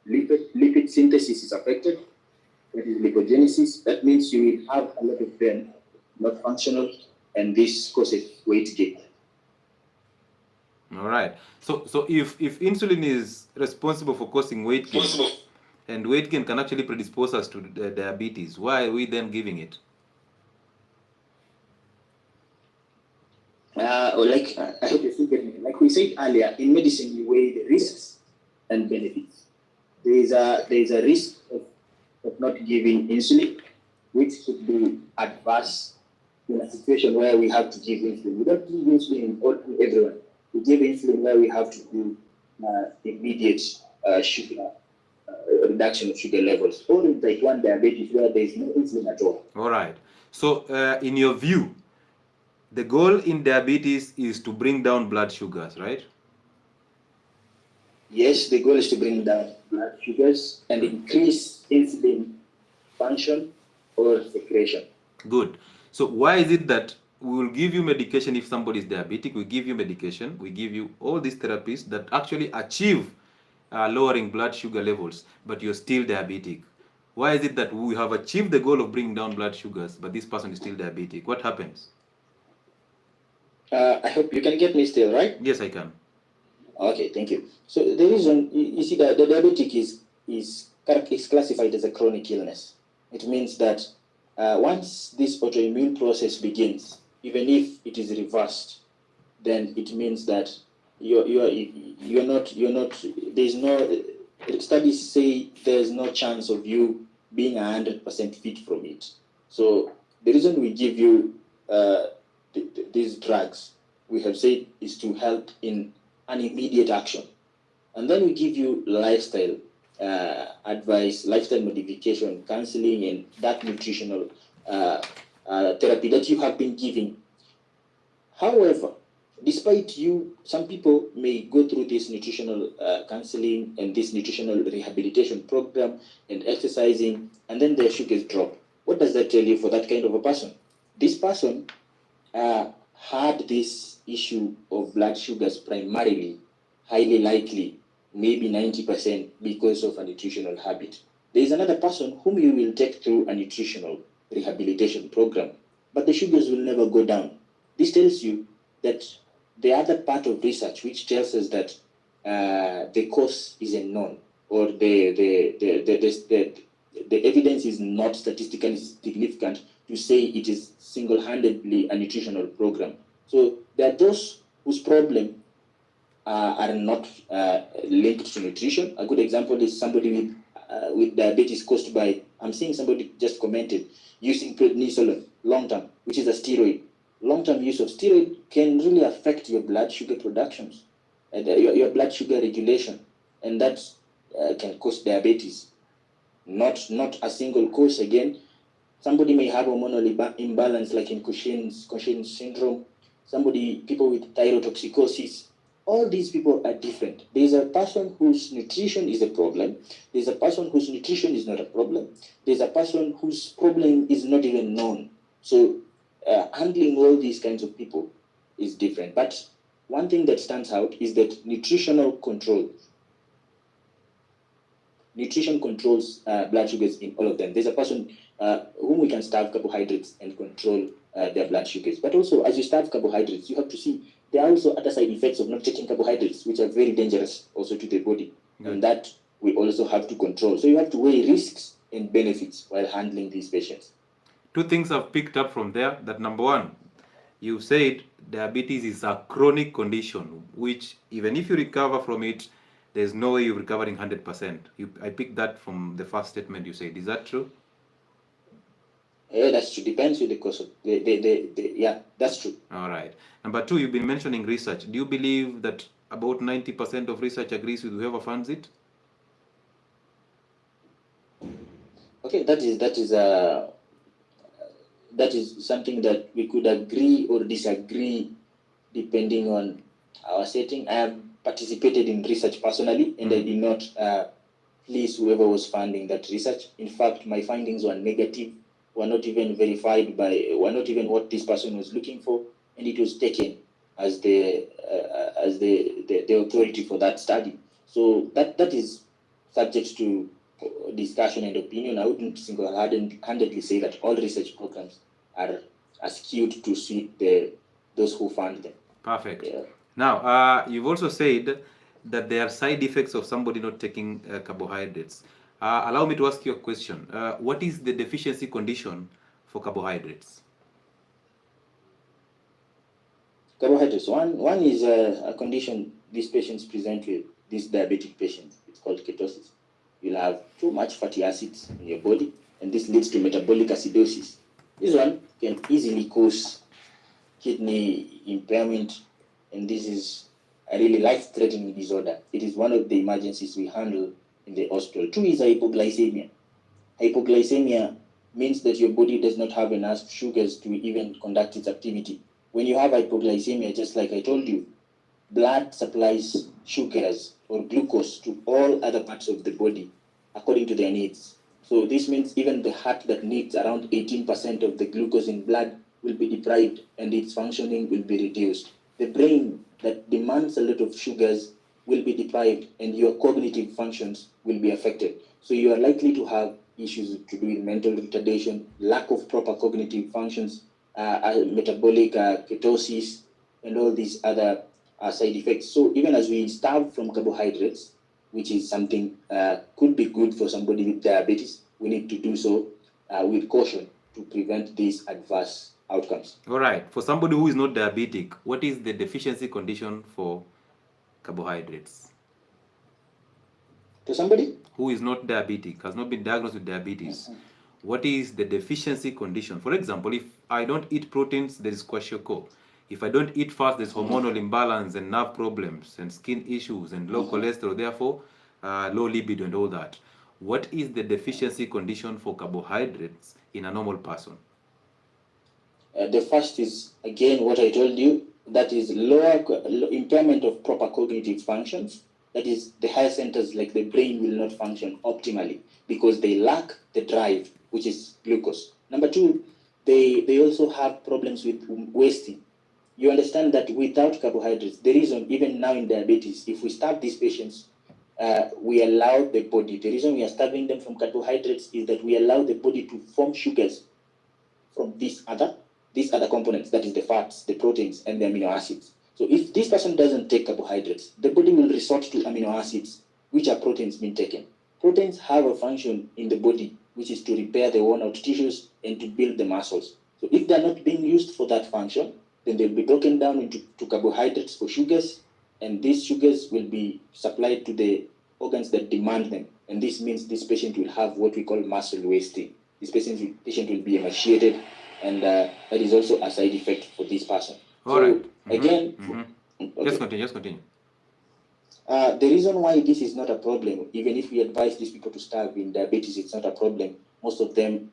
lipid synthesis is affected. That is lipogenesis. That means you will have a lot of them not functional, and this causes weight gain. All right. So if insulin is responsible for causing weight gain, and weight gain can actually predispose us to diabetes, why are we then giving it? I hope you get me. Like we said earlier, in medicine you weigh the risks and benefits. There is a risk of not giving insulin, which could be adverse in a situation where we have to give insulin. We don't give insulin to everyone. We give insulin where we have to do immediate sugar reduction of sugar levels, or in type 1 diabetes where there is no insulin at all. All right. So in your view, the goal in diabetes is to bring down blood sugars, right? Yes, the goal is to bring down blood sugars and increase insulin function or secretion. Good. So why is it that we will give you medication if somebody is diabetic? We give you medication, we give you all these therapies that actually achieve lowering blood sugar levels, but you're still diabetic. Why is it that we have achieved the goal of bringing down blood sugars, but this person is still diabetic? What happens? I hope you can get me still, right? Yes, I can. Okay, thank you. So the reason, you see, that the diabetic is classified as a chronic illness. It means that once this autoimmune process begins, even if it is reversed, then it means that you're not. There's no, studies say there's no chance of you being 100% fit from it. So the reason we give you these drugs, we have said, is to help in an immediate action, and then we give you lifestyle advice, lifestyle modification, counseling, and that nutritional therapy that you have been giving. However, despite some people may go through this nutritional counseling and this nutritional rehabilitation program and exercising, and then their sugars drop. What does that tell you for that kind of a person? This person had this issue of blood sugars primarily, highly likely, maybe 90%, because of a nutritional habit. There is another person whom you will take through a nutritional rehabilitation program, but the sugars will never go down. This tells you that the other part of research, which tells us that the cause is unknown, or the evidence is not statistically significant to say it is single-handedly a nutritional program. So there are those whose problem are not linked to nutrition. A good example is somebody with diabetes caused by, I'm seeing somebody just commented, using prednisolone long-term, which is a steroid. Long-term use of steroid can really affect your blood sugar productions, and your blood sugar regulation, and that can cause diabetes. Not a single cause. Again, somebody may have hormonal imbalance, like in Cushing's syndrome. People with thyrotoxicosis. All these people are different. There's a person whose nutrition is a problem. There's a person whose nutrition is not a problem. There's a person whose problem is not even known. So handling all these kinds of people is different. But one thing that stands out is that nutrition controls blood sugars in all of them. There's a person whom we can starve carbohydrates and control their blood sugars. But also, as you starve carbohydrates, you have to see there are also other side effects of not taking carbohydrates, which are very dangerous also to the body. Good. And that we also have to control. So you have to weigh risks and benefits while handling these patients. Two things I've picked up from there. That number one, you said diabetes is a chronic condition, which even if you recover from it, there's no way you're recovering 100%. I picked that from the first statement you said. Is that true? Yeah, that's true. Depends on the cause of yeah, that's true. All right. Number two, you've been mentioning research. Do you believe that about 90% of research agrees with whoever funds it? Okay, that is something that we could agree or disagree depending on our setting. I have participated in research personally, and I did not please whoever was funding that research. In fact, my findings were negative, were not even verified were not even what this person was looking for, and it was taken as the authority for that study. So that is subject to discussion and opinion. I wouldn't single-handedly say that all research programs are skewed to suit those who fund them. Perfect. Yeah. Now, you've also said that there are side effects of somebody not taking carbohydrates. Allow me to ask you a question. What is the deficiency condition for carbohydrates? Carbohydrates. One is a condition these patients present with, these diabetic patients. It's called ketosis. You'll have too much fatty acids in your body, and this leads to metabolic acidosis. This one can easily cause kidney impairment, and this is a really life-threatening disorder. It is one of the emergencies we handle in the hospital. Two is hypoglycemia. Hypoglycemia means that your body does not have enough sugars to even conduct its activity. When you have hypoglycemia, just like I told you, blood supplies sugars or glucose to all other parts of the body according to their needs. So this means even the heart that needs around 18% of the glucose in blood will be deprived, and its functioning will be reduced. The brain that demands a lot of sugars will be deprived, and your cognitive functions will be affected. So you are likely to have issues to do with mental retardation, lack of proper cognitive functions, metabolic ketosis, and all these other side effects. So even as we starve from carbohydrates, which is something could be good for somebody with diabetes, we need to do so with caution to prevent these adverse outcomes. All right. For somebody who is not diabetic, what is the deficiency condition for carbohydrates? To somebody who is not diabetic, has not been diagnosed with diabetes, what is the deficiency condition? For example, if I don't eat proteins, there is kwashiorkor. If I don't eat fast, there's hormonal imbalance and nerve problems and skin issues and low cholesterol, therefore low libido and all that. What is the deficiency condition for carbohydrates in a normal person? The first is, again, what I told you, that is lower impairment of proper cognitive functions. That is, the higher centers like the brain will not function optimally because they lack the drive, which is glucose. Number two, they also have problems with wasting. You understand that without carbohydrates, the reason even now in diabetes, if we starve these patients, we allow the body, the reason we are starving them from carbohydrates is that we allow the body to form sugars from these other components, that is the fats, the proteins, and the amino acids. So if this person doesn't take carbohydrates, the body will resort to amino acids, which are proteins being taken. Proteins have a function in the body, which is to repair the worn out tissues and to build the muscles. So if they're not being used for that function, then they'll be broken down into carbohydrates for sugars, and these sugars will be supplied to the organs that demand them. And this means this patient will have what we call muscle wasting. This patient will be emaciated, and that is also a side effect for this person. All right. Again, okay. Just continue. The reason why this is not a problem, even if we advise these people to starve in diabetes, it's not a problem. Most of them,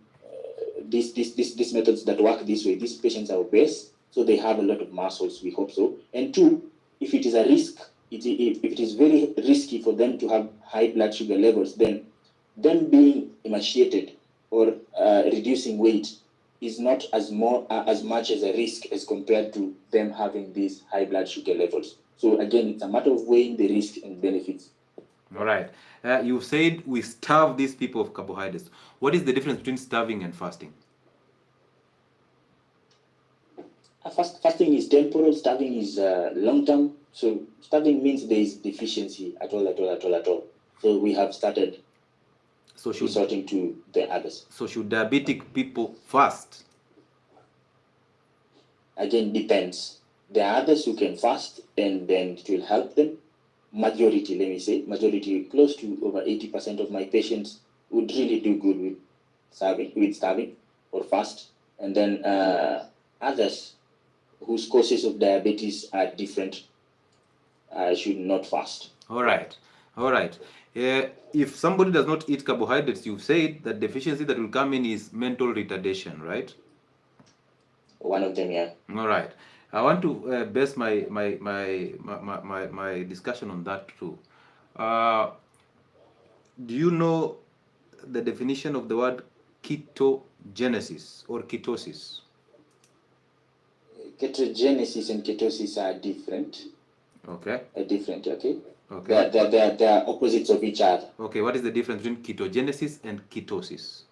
these methods that work this way, these patients are obese, so they have a lot of muscles, we hope so. And two, if it is a risk, if it is very risky for them to have high blood sugar levels, then them being emaciated or reducing weight is not as much as a risk as compared to them having these high blood sugar levels. So again, it's a matter of weighing the risk and benefits. All right. You said we starve these people of carbohydrates. What is the difference between starving and fasting? Fasting is temporal, starving is long-term. So starving means there is deficiency at all. So we have started resorting to the others. So should diabetic people fast? Again, depends. There are others who can fast, and then it will help them. Majority, close to over 80% of my patients would really do good with starving or fast. And then others whose causes of diabetes are different should not fast. All right. If somebody does not eat carbohydrates, you've said that deficiency that will come in is mental retardation, right? One of them, yeah. All right. I want to base my discussion on that too. Do you know the definition of the word ketogenesis or ketosis? Ketogenesis and ketosis are different. Okay. Okay. They are opposites of each other. Okay. What is the difference between ketogenesis and ketosis?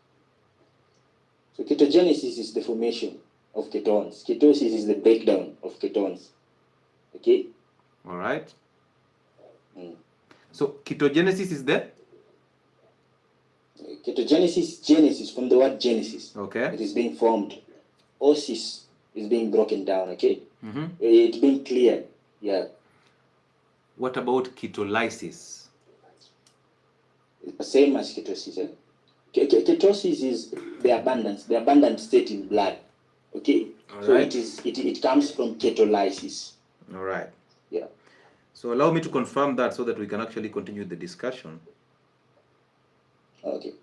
So ketogenesis is the formation of ketones. Ketosis is the breakdown of ketones. Okay. All right. So ketogenesis is the genesis from the word genesis. Okay. It is being formed. Osis is being broken down. Okay. It's being cleared. Yeah. What about ketolysis? Same as ketosis. Eh? Ketosis is the abundant state in blood. Okay. All so right. it comes from ketolysis. All right. Yeah. So allow me to confirm that so that we can actually continue the discussion. Okay.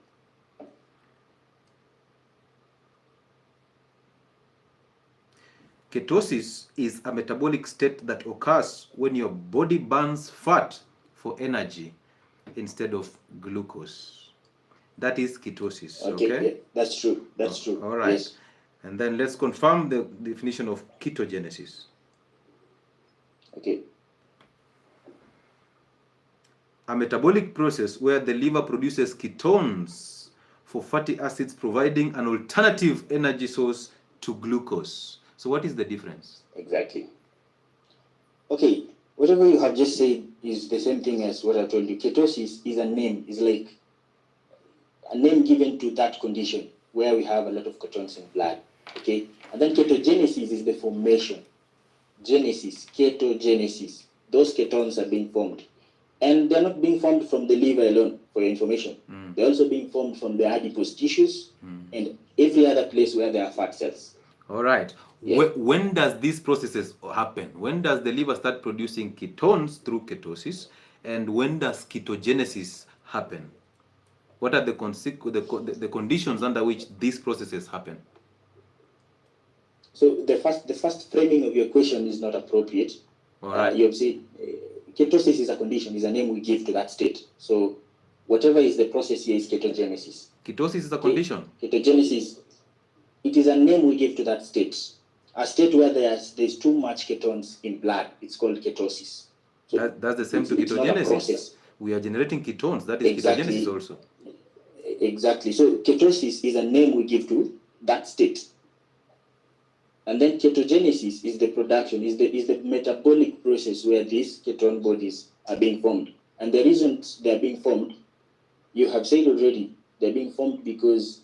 Ketosis is a metabolic state that occurs when your body burns fat for energy instead of glucose. That is ketosis. Okay. Yeah, that's true. All right. Yes. And then let's confirm the definition of ketogenesis. Okay. A metabolic process where the liver produces ketones for fatty acids, providing an alternative energy source to glucose. So what is the difference? Exactly. Okay, whatever you have just said is the same thing as what I told you. Ketosis is a name, is like a name given to that condition where we have a lot of ketones in blood. Okay, and then ketogenesis is the formation. Ketogenesis. Those ketones are being formed. And they're not being formed from the liver alone, for your information. They're also being formed from the adipose tissues and every other place where there are fat cells. All right. Yeah. When does these processes happen? When does the liver start producing ketones through ketosis? And when does ketogenesis happen? What are the conditions under which these processes happen? So the first framing of your question is not appropriate. All right. You have said ketosis is a condition, is a name we give to that state. So whatever is the process here is ketogenesis. Ketosis is a condition. Ketogenesis, it is a name we give to that state. A state where there's too much ketones in blood. It's called ketosis. So that's the same to ketogenesis. We are generating ketones. That is exactly. Ketogenesis also. Exactly. So ketosis is a name we give to that state. And then ketogenesis is the production, is the metabolic process where these ketone bodies are being formed. And the reasons they are being formed, you have said already, they're being formed because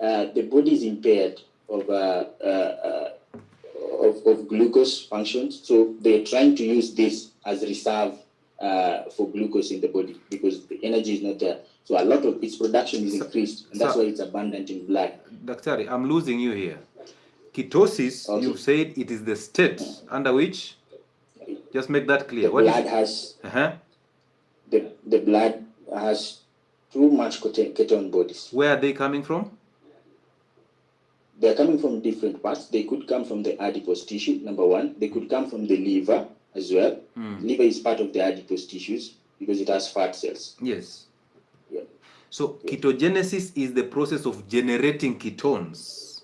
the body is impaired of glucose functions. So they're trying to use this as reserve for glucose in the body because the energy is not there. So a lot of its production is increased, and that's why it's abundant in blood. Dr. I'm losing you here. Ketosis, Okay. you've said it is the state under which, just make that clear. The blood has the blood has too much ketone bodies. Where are they coming from? They're coming from different parts. They could come from the adipose tissue, number one. They could come from the liver as well. Liver is part of the adipose tissues because it has fat cells. Yes. Yeah. So ketogenesis is the process of generating ketones.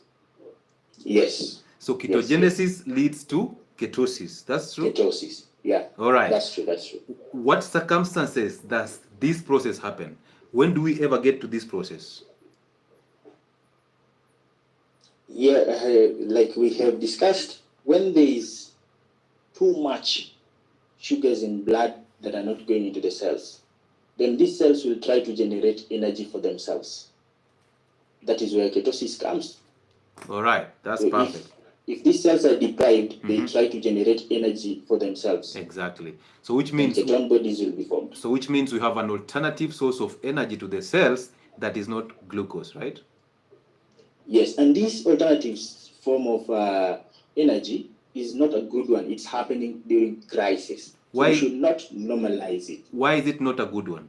Yes. So ketogenesis leads to ketosis. That's true? Ketosis. Yeah. All right. That's true. That's true. What circumstances does this process happen? When do we ever get to this process? Yeah, like we have discussed, when there is too much sugars in blood that are not going into the cells, then these cells will try to generate energy for themselves. That is where ketosis comes. All right, that's So perfect. If these cells are deprived, they try to generate energy for themselves. Exactly. So which means ketone bodies will be formed. So which means we have an alternative source of energy to the cells that is not glucose, right? Yes, and this alternative form of energy is not a good one. It's happening during crisis. Why? So we should not normalize it. Why is it not a good one?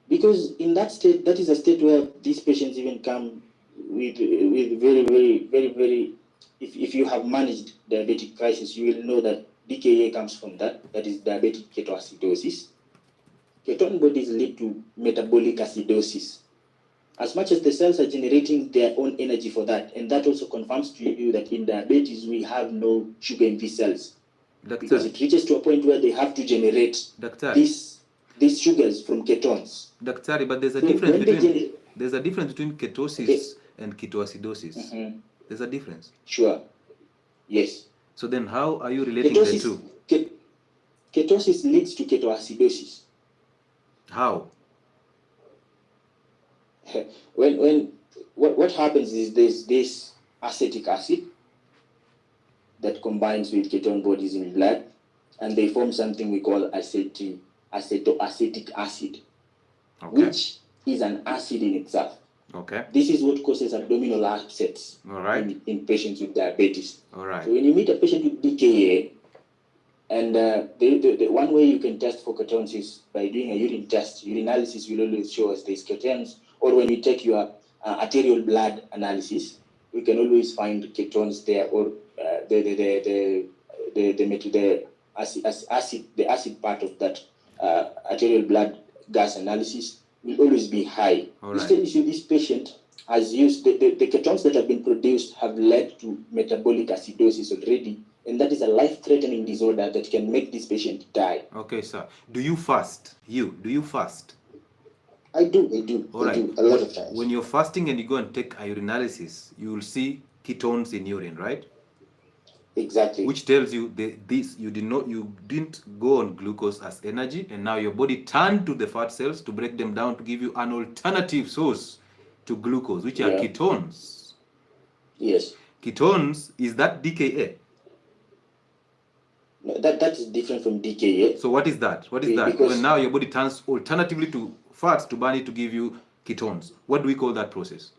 Because in that state, that is a state where these patients even come with very, if you have managed diabetic crisis, you will know that DKA comes from that. That is diabetic ketoacidosis. Ketone bodies lead to metabolic acidosis. As much as the cells are generating their own energy for that, and that also confirms to you that in diabetes we have no sugar in these cells. Because it reaches to a point where they have to generate these sugars from ketones. But there's a difference between ketosis and ketoacidosis. There's a difference. Sure. Yes. So then how are you relating the two? Ketosis leads to ketoacidosis. How? What happens is there's this acetic acid that combines with ketone bodies in blood, and they form something we call acetoacetic acid, which is an acid in itself. Okay. This is what causes abdominal upsets in patients with diabetes. All right. So when you meet a patient with DKA, and the one way you can test for ketones is by doing a urine test. Urinalysis will always show us there's ketones, or when you take your arterial blood analysis, we can always find ketones there, or the acid part of that arterial blood gas analysis will always be high. This tells you this patient has used the ketones that have been produced have led to metabolic acidosis already, and that is a life-threatening disorder that can make this patient die. Okay, sir. Do you fast? Do you fast? I do. All right. A lot of times. When you're fasting and you go and take a urinalysis, you will see ketones in urine, right? Exactly. Which tells you you didn't go on glucose as energy, and now your body turned to the fat cells to break them down to give you an alternative source to glucose, which are ketones. Yes. Ketones, is that DKA? No, that is different from DKA. So what is that? Because when now your body turns alternatively to fats to burn it to give you ketones. What do we call that process?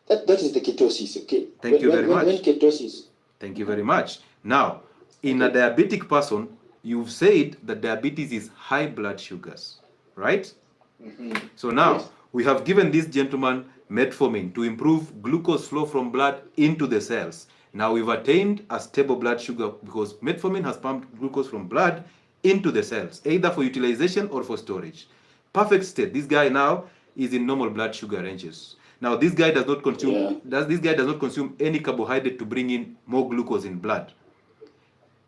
That is the ketosis, okay? Thank you very much. When ketosis. Thank you very much. Now, in a diabetic person, you've said that diabetes is high blood sugars, right? So now, we have given this gentleman metformin to improve glucose flow from blood into the cells. Now we've attained a stable blood sugar because metformin has pumped glucose from blood into the cells, either for utilization or for storage. Perfect state. This guy now is in normal blood sugar ranges. Now this guy does not consume any carbohydrate to bring in more glucose in blood.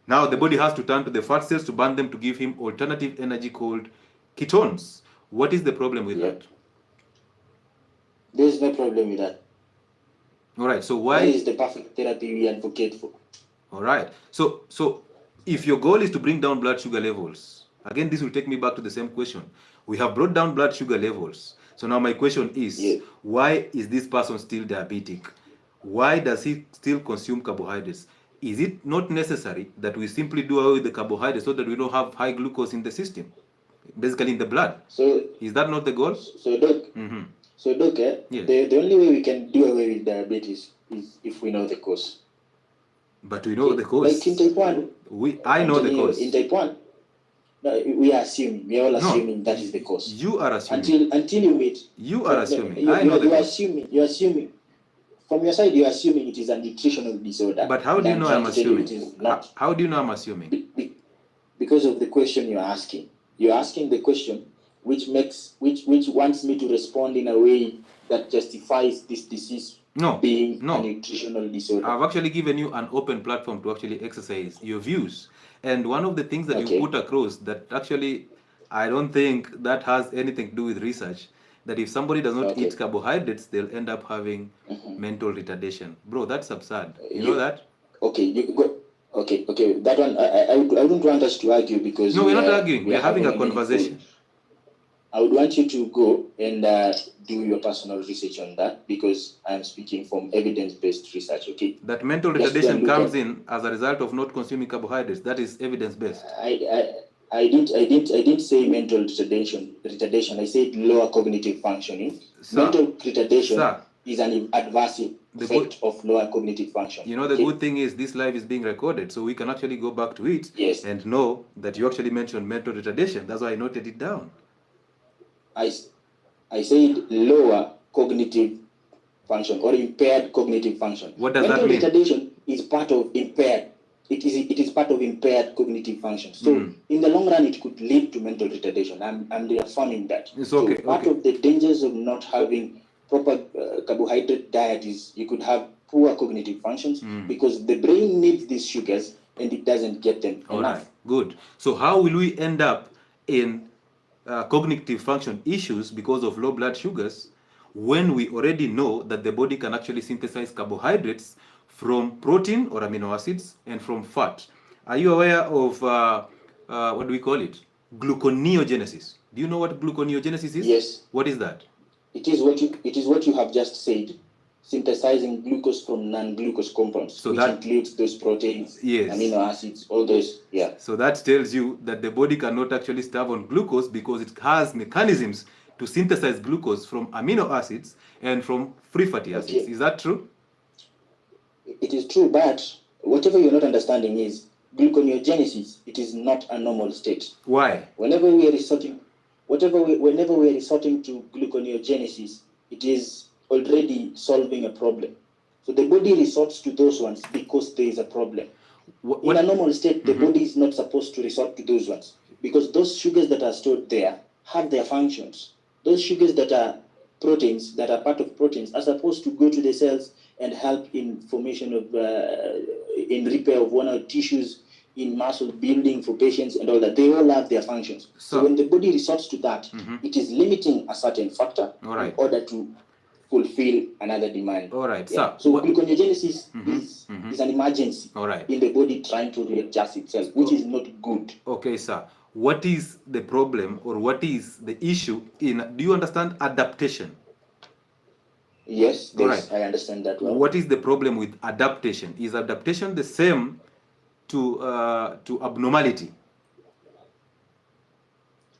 Now the body has to turn to the fat cells to burn them to give him alternative energy called ketones. What is the problem with that? There's no problem with that. All right. So That is the perfect therapy we advocate for. All right. So if your goal is to bring down blood sugar levels, again, this will take me back to the same question. We have brought down blood sugar levels. So now my question is, why is this person still diabetic? Why does he still consume carbohydrates? Is it not necessary that we simply do away with the carbohydrates so that we don't have high glucose in the system, basically in the blood? So is that not the goal? So Doc, Yes. the only way we can do away with diabetes is if we know the cause. But we know the cause. Like in type 1. I know the cause. In type 1, no, we are assuming. We are all assuming that is the cause. You are assuming. Until you meet. You are assuming. I know the cause. You're assuming. From your side, you're assuming it is a nutritional disorder. But how do you know I'm assuming? How do you know I'm assuming? Because of the question you're asking. You're asking the question which wants me to respond in a way that justifies this disease being a nutritional disorder. I've actually given you an open platform to actually exercise your views. And one of the things that you put across that actually I don't think that has anything to do with research, that if somebody does not eat carbohydrates, they'll end up having mental retardation. Bro, that's absurd. You know that? Okay, you go. Okay. That one, I wouldn't want us to argue because... No, we're not arguing. We're having a conversation. I would want you to go and do your personal research on that because I'm speaking from evidence-based research, okay? That mental retardation comes in as a result of not consuming carbohydrates. That is evidence-based. I didn't say mental retardation. I said lower cognitive functioning. Mental retardation is an adverse effect of lower cognitive function. You know, the good thing is this live is being recorded, so we can actually go back to it and know that you actually mentioned mental retardation. That's why I noted it down. I said lower cognitive function or impaired cognitive function. What does that mean? Mental retardation is part of impaired. It is part of impaired cognitive function. So in the long run, it could lead to mental retardation. I'm reaffirming that. It's okay. So part of the dangers of not having proper carbohydrate diet is you could have poor cognitive functions because the brain needs these sugars and it doesn't get them enough. Right. Good. So how will we end up in cognitive function issues because of low blood sugars when we already know that the body can actually synthesize carbohydrates from protein or amino acids and from fat? Are you aware of what do we call it? Gluconeogenesis. Do you know what gluconeogenesis is? Yes. What is that? It is what you have just said. Synthesizing glucose from non-glucose compounds, so which includes those proteins, amino acids, all those. So that tells you that the body cannot actually starve on glucose because it has mechanisms to synthesize glucose from amino acids and from free fatty acids. Is that true? It is true, but whatever you're not understanding is gluconeogenesis. It is not a normal state. Why? Whenever we are resorting to gluconeogenesis, it is already solving a problem. So the body resorts to those ones because there is a problem. In a normal state, the body is not supposed to resort to those ones because those sugars that are stored there have their functions. Those sugars that are proteins, that are part of proteins, are supposed to go to the cells and help in formation of, in repair of one or tissues, in muscle building for patients and all that. They all have their functions. So when the body resorts to that, it is limiting a certain factor in order to fulfill another demand. All right. So gluconeogenesis is an emergency in the body trying to readjust itself, which is not good. Okay, sir. What is the problem or what is the issue in, do you understand adaptation? Yes, I understand that well. What is the problem with adaptation? Is adaptation the same to abnormality?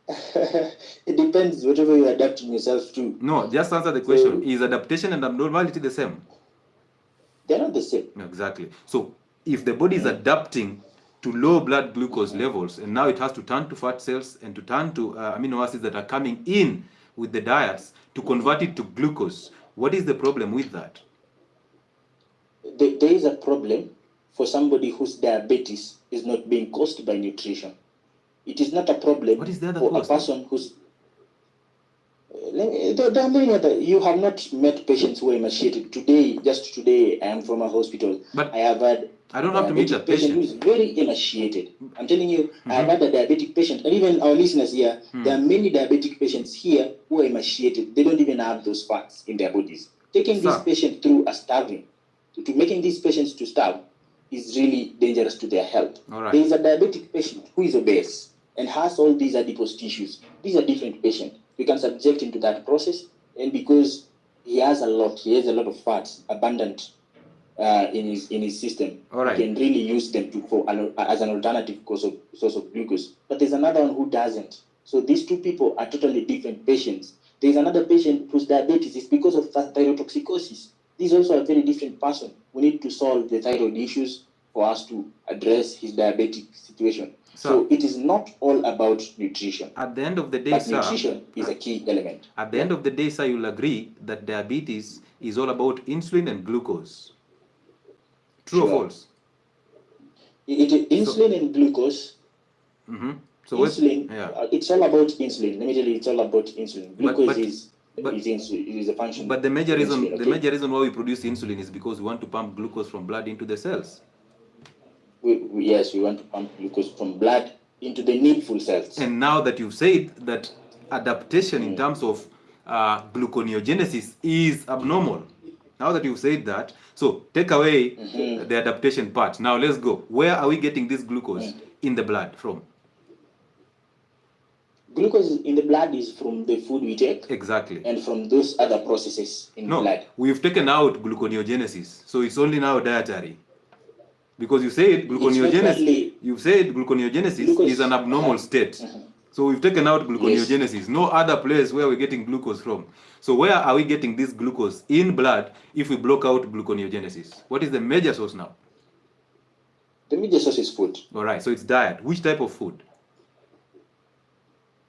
It depends whatever you're adapting yourself to. No, just answer the question. Is adaptation and abnormality the same? They're not the same. Exactly. So if the body is adapting to low blood glucose levels and now it has to turn to fat cells and to turn to amino acids that are coming in with the diets to convert it to glucose, what is the problem with that? There is a problem for somebody whose diabetes is not being caused by nutrition. It is not a problem for a person who's... There are many other... You have not met patients who are emaciated. Just today, I am from a hospital. But I have had... I don't have to meet a patient who is very emaciated. I'm telling you, I have had a diabetic patient, and even our listeners here, there are many diabetic patients here who are emaciated. They don't even have those fats in their bodies. taking this patient through a starving, to making these patients to starve is really dangerous to their health. All right. There is a diabetic patient who is obese and has all these adipose tissues. These are different patients. We can subject him to that process, and because he has a lot of fats abundant in his system, All right. he can really use them as an alternative source of glucose. But there's another one who doesn't. So these two people are totally different patients. There's another patient whose diabetes is because of thyrotoxicosis. This is also a very different person. We need to solve the thyroid issues for us to address his diabetic situation. So it is not all about nutrition. At the end of the day, but nutrition is a key element. At the end of the day, sir, you'll agree that diabetes is all about insulin and glucose. True or false? Insulin and glucose. So insulin, it's all about insulin. Let me tell you, it's all about insulin. Glucose is a function. But the major reason why we produce insulin is because we want to pump glucose from blood into the cells. Yes, we want to pump glucose from blood into the needful cells. And now that you've said that adaptation in terms of gluconeogenesis is abnormal, now that you've said that, so take away the adaptation part. Now let's go. Where are we getting this glucose in the blood from? Glucose in the blood is from the food we take. Exactly. And from those other processes in the blood. We've taken out gluconeogenesis, so it's only now dietary. Because you said gluconeogenesis is an abnormal state. So we've taken out gluconeogenesis. Yes. No other place where we're getting glucose from. So where are we getting this glucose in blood if we block out gluconeogenesis? What is the major source now? The major source is food. All right, so it's diet. Which type of food?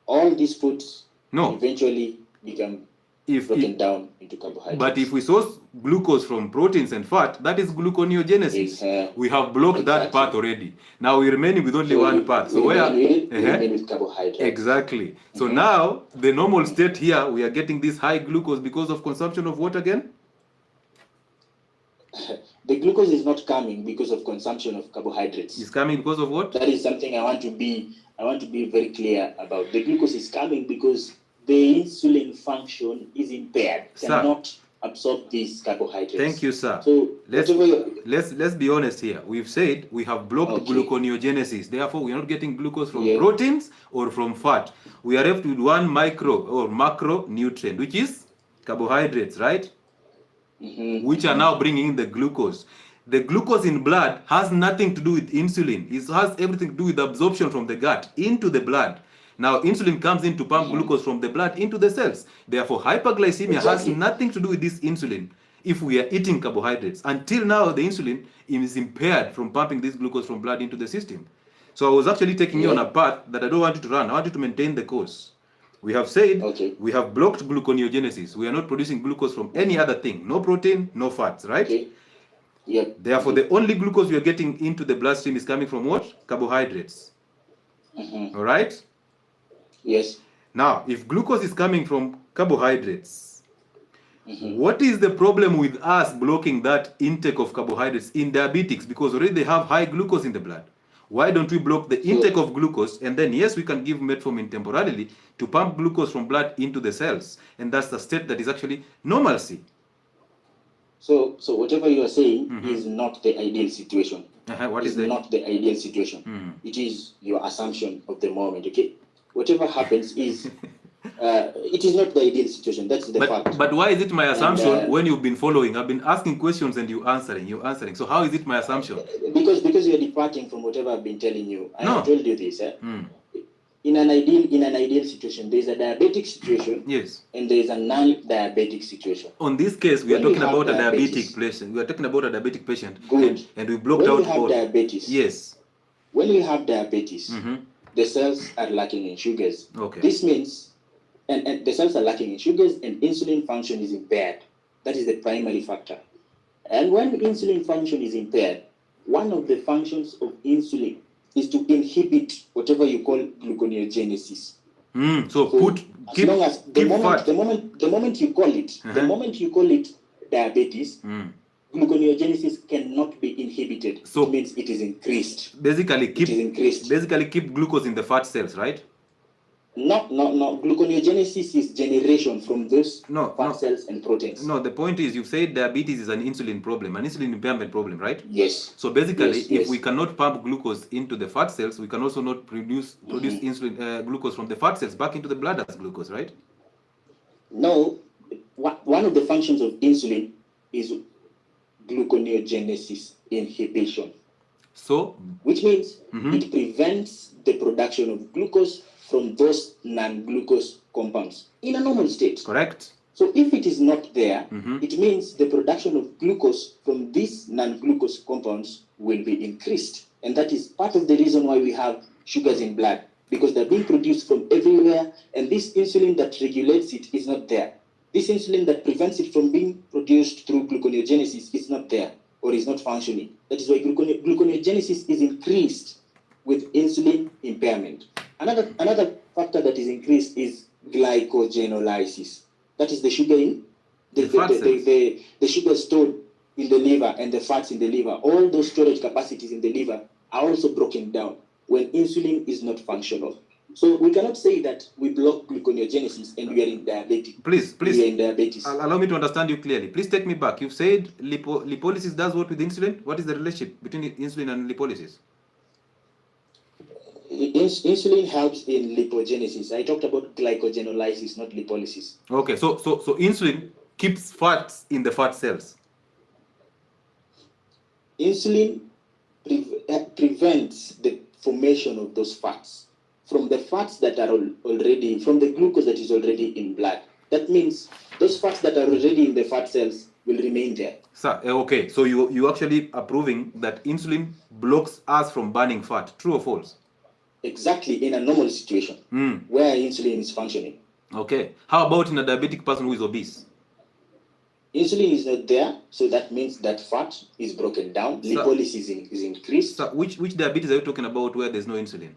All these foods eventually become broken down into carbohydrates. But if we source glucose from proteins and fat, that is gluconeogenesis. We have blocked that path already. Now we remain with only one path. So we remain with carbohydrates. Exactly. So now the normal state here, we are getting this high glucose because of consumption of what again? The glucose is not coming because of consumption of carbohydrates. It's coming because of what? That is something I want to be very clear about. The glucose is coming because the insulin function is impaired, cannot absorb these carbohydrates. Thank you, sir. So let's be honest here. We've said we have blocked gluconeogenesis. Therefore, we are not getting glucose from proteins or from fat. We are left with one micro or macro nutrient, which is carbohydrates, right? Which are now bringing in the glucose. The glucose in blood has nothing to do with insulin. It has everything to do with absorption from the gut into the blood. Now, insulin comes in to pump glucose from the blood into the cells. Therefore, hyperglycemia has nothing to do with this insulin if we are eating carbohydrates. Until now, the insulin is impaired from pumping this glucose from blood into the system. So I was actually taking you on a path that I don't want you to run. I want you to maintain the course. We have said we have blocked gluconeogenesis. We are not producing glucose from any other thing. No protein, no fats, right? Therefore, the only glucose we are getting into the bloodstream is coming from what? Carbohydrates. All right? Yes. Now, if glucose is coming from carbohydrates, what is the problem with us blocking that intake of carbohydrates in diabetics? Because already they have high glucose in the blood. Why don't we block the intake of glucose, and then yes, we can give metformin temporarily to pump glucose from blood into the cells, and that's the state that is actually normalcy. So whatever you are saying is not the ideal situation. What is not the ideal situation? It is your assumption of the moment. Okay, whatever happens is it is not the ideal situation. That's the fact. But why is it my assumption when you've been following? I've been asking questions and you're answering. So how is it my assumption? Because you're departing from whatever I've been telling you. I have told you this. In an ideal situation, there's a diabetic situation, and there's a non-diabetic situation. On this case, we are talking about a diabetic patient. We are talking about a diabetic patient, and we blocked out all. Diabetes, yes. When you have diabetes, the cells are lacking in sugars. Okay. This means, and the cells are lacking in sugars, and insulin function is impaired. That is the primary factor. And when insulin function is impaired, one of the functions of insulin is to inhibit whatever you call gluconeogenesis. So the moment you call it diabetes, gluconeogenesis cannot be inhibited. So it means it is increased. Basically keep glucose in the fat cells, right? No. Gluconeogenesis is generation from those fat cells and proteins. No, the point is you've said diabetes is an insulin problem, an insulin impairment problem, right? Yes. So basically, if we cannot pump glucose into the fat cells, we can also not produce insulin glucose from the fat cells back into the blood as glucose, right? No. One of the functions of insulin is gluconeogenesis inhibition. So, which means it prevents the production of glucose from those non-glucose compounds in a normal state. Correct. So if it is not there, it means the production of glucose from these non-glucose compounds will be increased. And that is part of the reason why we have sugars in blood, because they're being produced from everywhere, and this insulin that regulates it is not there. This insulin that prevents it from being produced through gluconeogenesis is not there, or is not functioning. That is why gluconeogenesis is increased with insulin impairment. Another factor that is increased is glycogenolysis. That is the sugar in the sugar stored in the liver and the fats in the liver. All those storage capacities in the liver are also broken down when insulin is not functional. So we cannot say that we block gluconeogenesis and we are in diabetes. Please, we are in diabetes. Allow me to understand you clearly. Please take me back. You've said lipolysis does what with insulin? What is the relationship between insulin and lipolysis? Insulin helps in lipogenesis. I talked about glycogenolysis, not lipolysis. Okay, so insulin keeps fats in the fat cells. Insulin prevents the formation of those fats from the fats that are already, from the glucose that is already in blood. That means those fats that are already in the fat cells will remain there. Sir, okay, so you actually are proving that insulin blocks us from burning fat. True or false? Exactly, in a normal situation where insulin is functioning. Okay. How about in a diabetic person who is obese? Insulin is not there, so that means that fat is broken down. Lipolysis is increased. So which diabetes are you talking about where there's no insulin?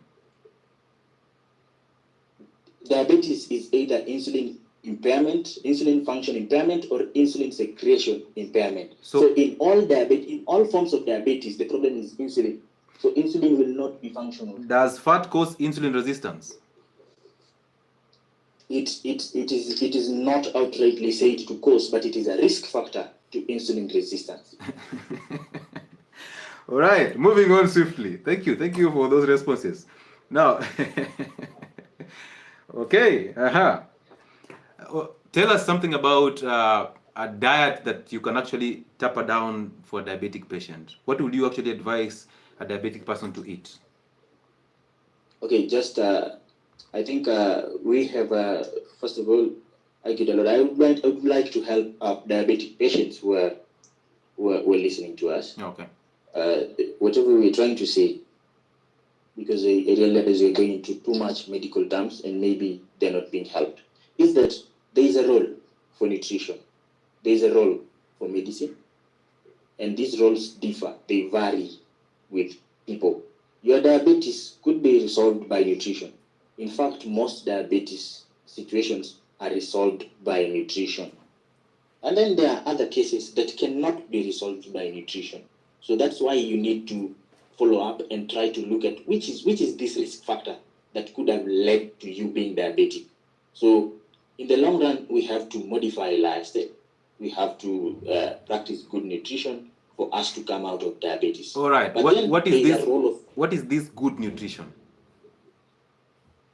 Diabetes is either insulin impairment, insulin function impairment, or insulin secretion impairment. So in all forms of diabetes, the problem is insulin. So insulin will not be functional. Does fat cause insulin resistance? It is not outrightly said to cause, but it is a risk factor to insulin resistance. All right, moving on swiftly. Thank you for those responses. Now, okay, tell us something about a diet that you can actually taper down for a diabetic patient. What would you actually advise a diabetic person to eat? Okay, just I think we have first of all, I would like to help diabetic patients who are listening to us. Okay. Whatever we're trying to say, because I realize we're going into too much medical terms and maybe they're not being helped, is that there is a role for nutrition, there is a role for medicine, and these roles differ, they vary with people. Your diabetes could be resolved by nutrition. In fact, most diabetes situations are resolved by nutrition. And then there are other cases that cannot be resolved by nutrition. So that's why you need to follow up and try to look at which is this risk factor that could have led to you being diabetic. So in the long run, we have to modify lifestyle. We have to practice good nutrition for us to come out of diabetes. All right. What is this good nutrition?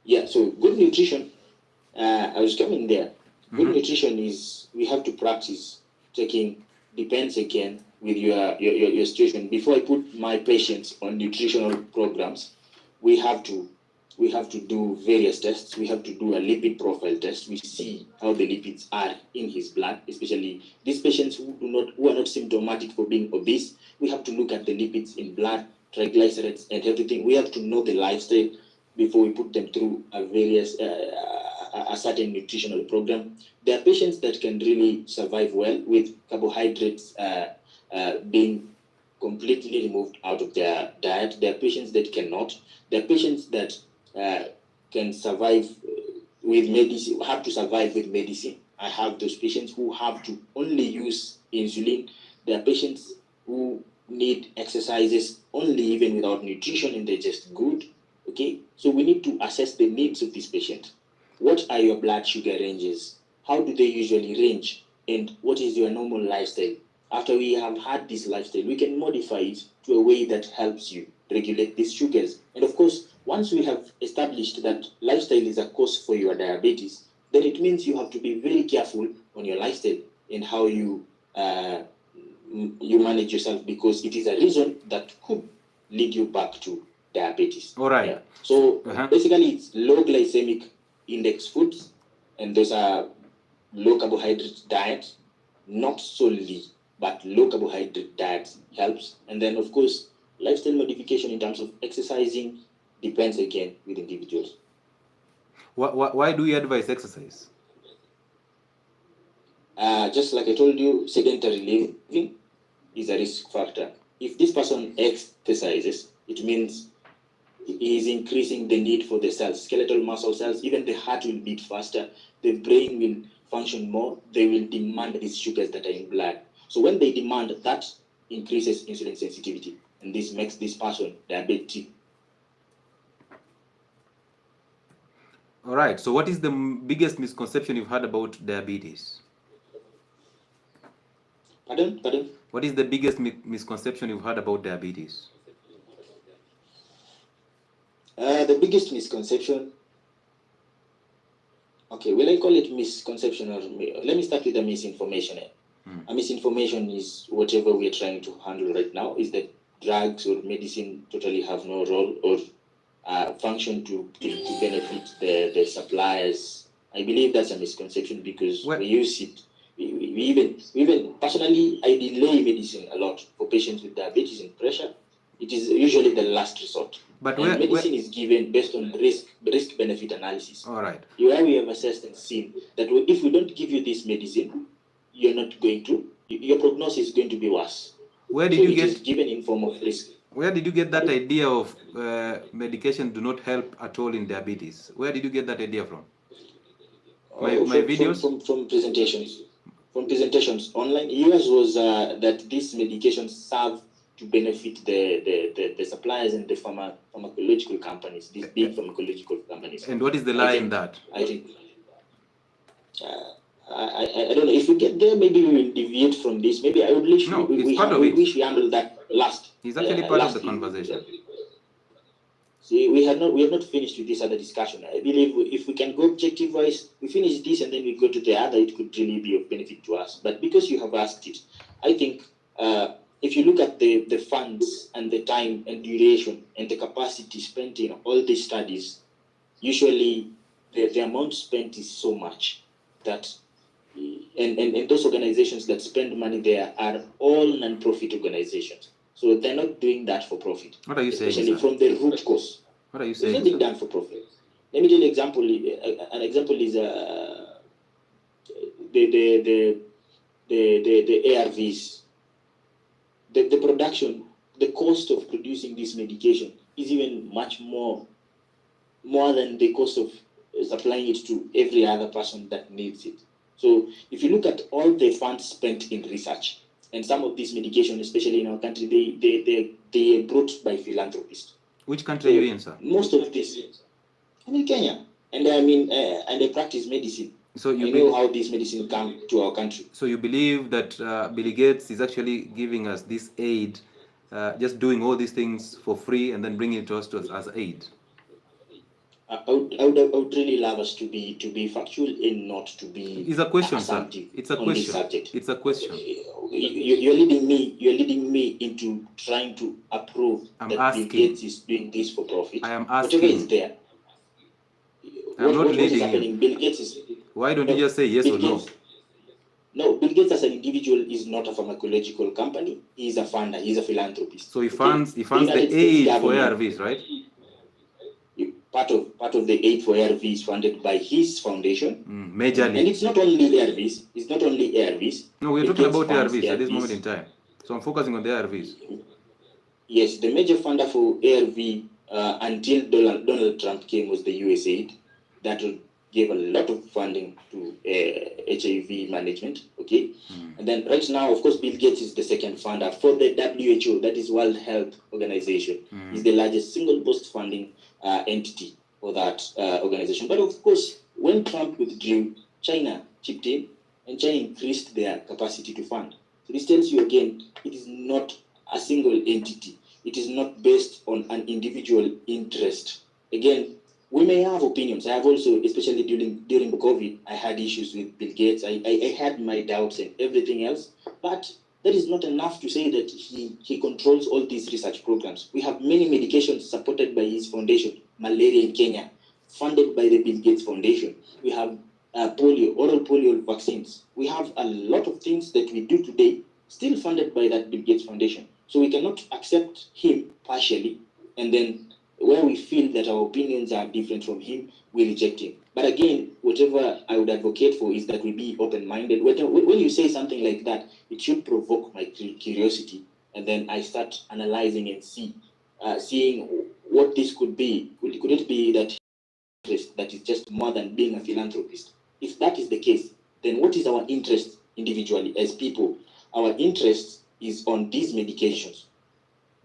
Yeah, so good nutrition, I was coming there. Good nutrition is, we have to practice taking, depends again with your situation. Before I put my patients on nutritional programs, we have to do various tests. We have to do a lipid profile test. We see how the lipids are in his blood, especially these patients who are not symptomatic for being obese. We have to look at the lipids in blood, triglycerides, and everything. We have to know the lifestyle before we put them through a certain nutritional program. There are patients that can really survive well with carbohydrates being completely removed out of their diet. There are patients that cannot. There are patients that can survive with medicine, have to survive with medicine. I have those patients who have to only use insulin. There are patients who need exercises only even without nutrition, and they're just good. Okay, so we need to assess the needs of this patient. What are your blood sugar ranges? How do they usually range? And what is your normal lifestyle? After we have had this lifestyle, we can modify it to a way that helps you regulate these sugars. And of course, once we have established that lifestyle is a cause for your diabetes, then it means you have to be very careful on your lifestyle and how you manage yourself, because it is a reason that could lead you back to diabetes. All right. Yeah. So basically, it's low glycemic index foods, and those are low carbohydrate diet, not solely, but low carbohydrate diet helps. And then, of course, lifestyle modification in terms of exercising depends again with individuals. Why do you advise exercise? Just like I told you, sedentary living is a risk factor. If this person exercises, it means he is increasing the need for the cells, skeletal muscle cells. Even the heart will beat faster, the brain will function more, they will demand these sugars that are in blood. So when they demand, that increases insulin sensitivity, and this makes this person diabetic. All right, so what is the biggest misconception you've heard about diabetes? Pardon? What is the biggest misconception you've heard about diabetes? The biggest misconception, okay, will I call it misconception, or let me start with the misinformation. A misinformation is whatever we're trying to handle right now, is that drugs or medicine totally have no role or function to benefit the suppliers. I believe that's a misconception, because we use it. We even personally, I delay medicine a lot for patients with diabetes and pressure. It is usually the last resort. But medicine is given based on risk-benefit analysis. All right. Where we have assessed and seen that if we don't give you this medicine, you're not going to, your prognosis is going to be worse. Where did you get? It is given in form of risk. Where did you get that idea of medication do not help at all in diabetes? Where did you get that idea from? My videos? From presentations. From presentations online. Yours was that these medications serve to benefit the suppliers and the pharmacological companies, these big pharmacological companies. And what is the lie in that? I think, I don't know. If we get there, maybe we will deviate from this. Maybe I would wish we handle that last. It's actually part of the conversation. See, we have not finished with this other discussion. I believe if we can go objective-wise, we finish this and then we go to the other, it could really be of benefit to us. But because you have asked it, I think if you look at the funds and the time and duration and the capacity spent in all these studies, usually the amount spent is so much that, and those organizations that spend money there are all non-profit organizations. So they're not doing that for profit. What are you saying? Especially from the root cause. What are you saying? It's not being done for profit. Let me tell you an example. An example is the ARVs. The production, the cost of producing this medication is even much more than the cost of supplying it to every other person that needs it. So if you look at all the funds spent in research, and some of these medications, especially in our country, they are brought by philanthropists. Which country are you in, sir? Most of this, I'm in Kenya, and and I practice medicine. So you know how this medicine come to our country. So you believe that Bill Gates is actually giving us this aid, just doing all these things for free and then bringing it to us as aid? I would really love us to be factual and not to be. It's a question, sir. It's a question. Subject. It's a question. You're leading me into trying to approve that Bill Gates is doing this for profit. I am asking. Whatever is there. What is happening? You. Bill Gates is. Why don't you just say yes or no? No, Bill Gates as an individual is not a pharmacological company. He's a funder. He's a philanthropist. So he funds the aid for ARVs, right? Part of the aid for ARV is funded by his foundation. Majorly. And it's not only ARVs. It's not only ARVs. No, we're talking about ARVs at this moment in time. So I'm focusing on the ARVs. Yes, the major funder for ARV until Donald Trump came was the USAID. That gave a lot of funding to HIV management. Okay, and then right now, of course, Bill Gates is the second funder for the WHO. That is World Health Organization. Is the largest single most funding entity or that organization. But of course, when Trump withdrew, China chipped in, and China increased their capacity to fund. So this tells you again, it is not a single entity. It is not based on an individual interest. Again, we may have opinions. I have also, especially during the COVID, I had issues with Bill Gates. I had my doubts and everything else, but that is not enough to say that he controls all these research programs. We have many medications supported by his foundation, malaria in Kenya, funded by the Bill Gates Foundation. We have polio, oral polio vaccines. We have a lot of things that we do today still funded by that Bill Gates Foundation. So we cannot accept him partially, and then where we feel that our opinions are different from him, we reject him. But again, whatever I would advocate for is that we be open-minded. When you say something like that, it should provoke my curiosity, and then I start analyzing and seeing what this could be. Could it be that that is just more than being a philanthropist? If that is the case, then what is our interest individually as people? Our interest is on these medications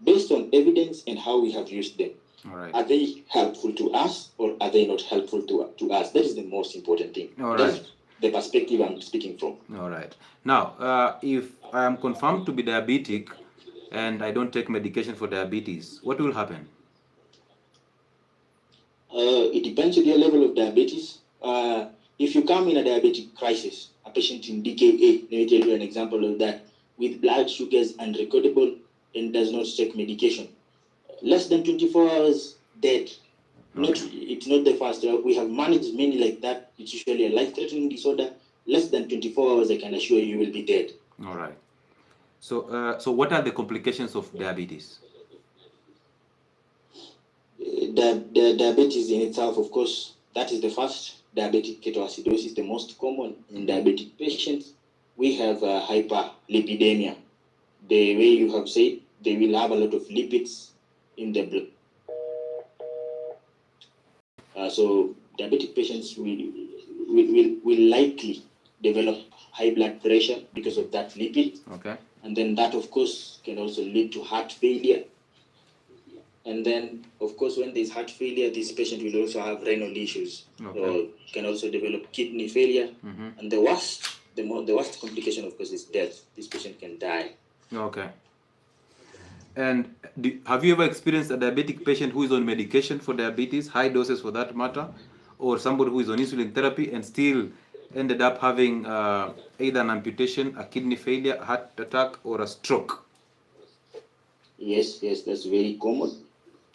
based on evidence and how we have used them. All right. Are they helpful to us or are they not helpful to us? That is the most important thing. All That's right. the perspective I'm speaking from. All right. Now, if I am confirmed to be diabetic and I don't take medication for diabetes, what will happen? It depends on your level of diabetes. If you come in a diabetic crisis, a patient in DKA, let me tell you an example of that, with blood sugars unrecordable and does not take medication, less than 24 hours, dead. It's not the first. We have managed many like that. It's usually a life-threatening disorder. Less than 24 hours, I can assure you will be dead. All right. So what are the complications of diabetes? The diabetes in itself, of course, that is the first. Diabetic ketoacidosis, the most common in diabetic patients. We have hyperlipidemia. The way you have said, they will have a lot of lipids in the blood. So diabetic patients will likely develop high blood pressure because of that lipid. Okay. And then that, of course, can also lead to heart failure. And then, of course, when there's heart failure, this patient will also have renal issues. Okay. Or can also develop kidney failure. Mm-hmm. And the worst complication, of course, is death. This patient can die. Okay. And have you ever experienced a diabetic patient who is on medication for diabetes, high doses for that matter, or somebody who is on insulin therapy and still ended up having either an amputation, a kidney failure, a heart attack, or a stroke? Yes, that's very common.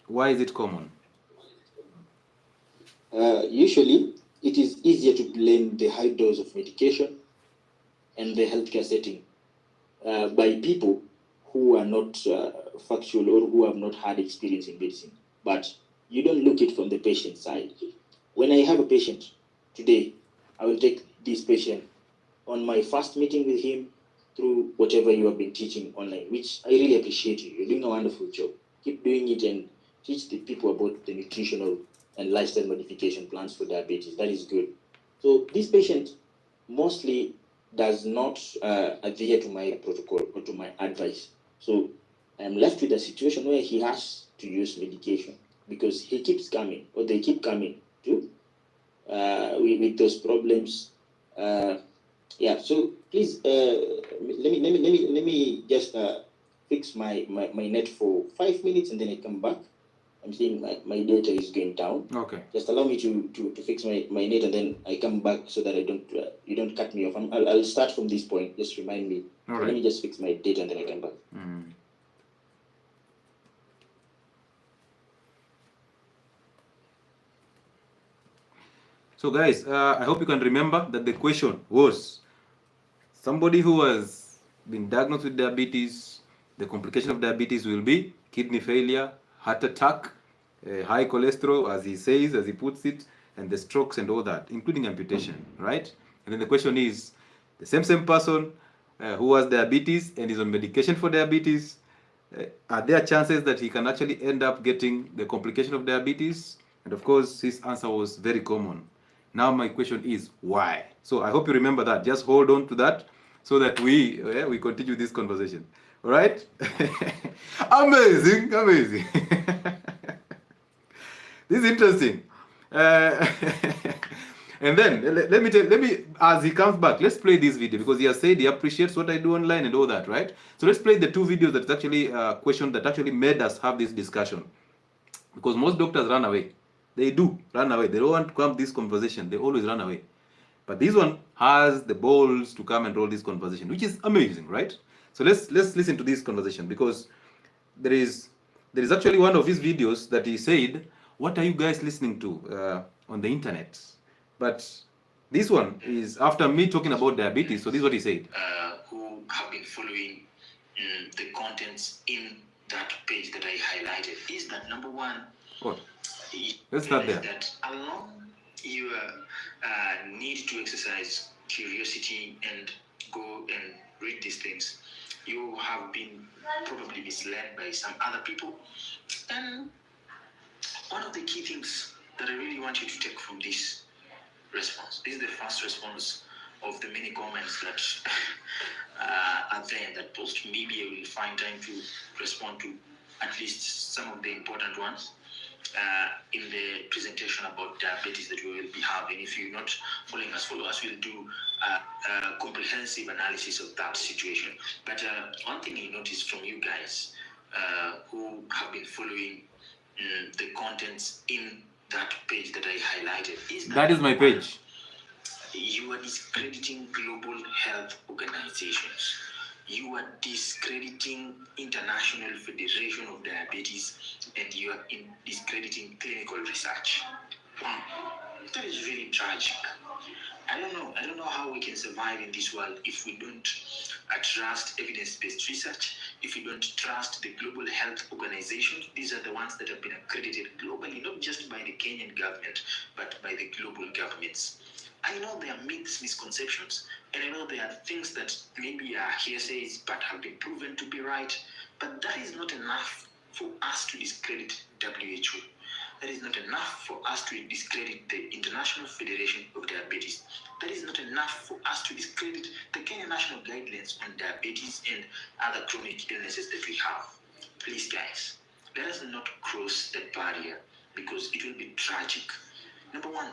Why is it common? Usually, it is easier to blame the high dose of medication and the healthcare setting by people who are not factual or who have not had experience in medicine. But you don't look it from the patient side. When I have a patient today, I will take this patient on my first meeting with him through whatever you have been teaching online, which I really appreciate you. You're doing a wonderful job. Keep doing it and teach the people about the nutritional and lifestyle modification plans for diabetes. That is good. So this patient mostly does not adhere to my protocol or to my advice. So I'm left with a situation where he has to use medication because he keeps coming, or they keep coming too, with those problems. So please let me just fix my net for 5 minutes and then I come back. I'm seeing my data is going down. Okay. Just allow me to fix my net and then I come back so that you don't cut me off. I'll start from this point. Just remind me. All So right. let me just fix my data and then I come back. So guys, I hope you can remember that the question was somebody who has been diagnosed with diabetes, the complication of diabetes will be kidney failure, heart attack, high cholesterol, as he says, as he puts it, and the strokes and all that, including amputation, right? And then the question is, the same person who has diabetes and is on medication for diabetes, are there chances that he can actually end up getting the complication of diabetes? And of course, his answer was very common. Now my question is, why? So I hope you remember that. Just hold on to that so that we continue this conversation. All right? Amazing. This is interesting. Uh, and then let me as he comes back, let's play this video because he has said he appreciates what I do online and all that, right? So let's play the two videos that's actually question that actually made us have this discussion. Because most doctors run away. They do run away. They don't want to come this conversation. They always run away. But this one has the balls to come and roll this conversation, which is amazing, right? So let's listen to this conversation because there is actually one of his videos that he said, "What are you guys listening to on the internet?" But this one is after me talking about diabetes. So this is what he said. Who have been following the contents in that page that I highlighted is that number one. What? Let's start there. That along your need to exercise curiosity and go and read these things, you have been probably misled by some other people. And one of the key things that I really want you to take from this response, this is the first response of the many comments that are there in that post. Maybe I will find time to respond to at least some of the important ones in the presentation about diabetes that we will be having. If you're not following us, follow us. We'll do a comprehensive analysis of that situation. But one thing you notice from you guys who have been following the contents in that page that I highlighted is that is my page. You are discrediting global health organizations. You are discrediting International Federation of Diabetes, and you are discrediting clinical research. Wow, that is really tragic. I don't know how we can survive in this world if we don't trust evidence-based research, if we don't trust the global health organizations. These are the ones that have been accredited globally, not just by the Kenyan government, but by the global governments. I know there are myths, misconceptions, and I know there are things that maybe are hearsays but have been proven to be right, but that is not enough for us to discredit WHO. That is not enough for us to discredit the International Federation of Diabetes. That is not enough for us to discredit the Kenya National Guidelines on Diabetes and other chronic illnesses that we have. Please, guys, let us not cross that barrier because it will be tragic. Number one,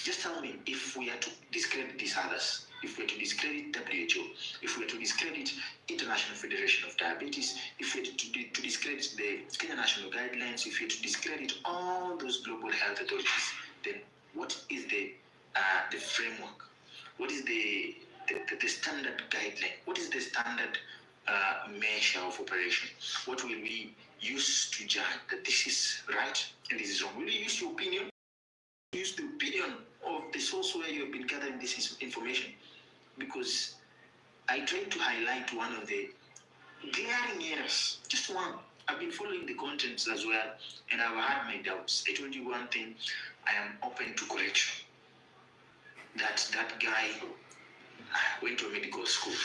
just tell me if we are to discredit these others, if we are to discredit WHO, if we are to discredit International Federation of Diabetes, if we are to discredit the Kenya National Guidelines, if we are to discredit all those global health authorities, then what is the framework? What is the standard guideline? What is the standard measure of operation? What will we use to judge that this is right and this is wrong? Will you use your opinion? Use the opinion of the source where you have been gathering this information, because I tried to highlight one of the glaring errors, just one. I've been following the contents as well, and I've had my doubts. I told you one thing, I am open to correction. That guy went to a medical school.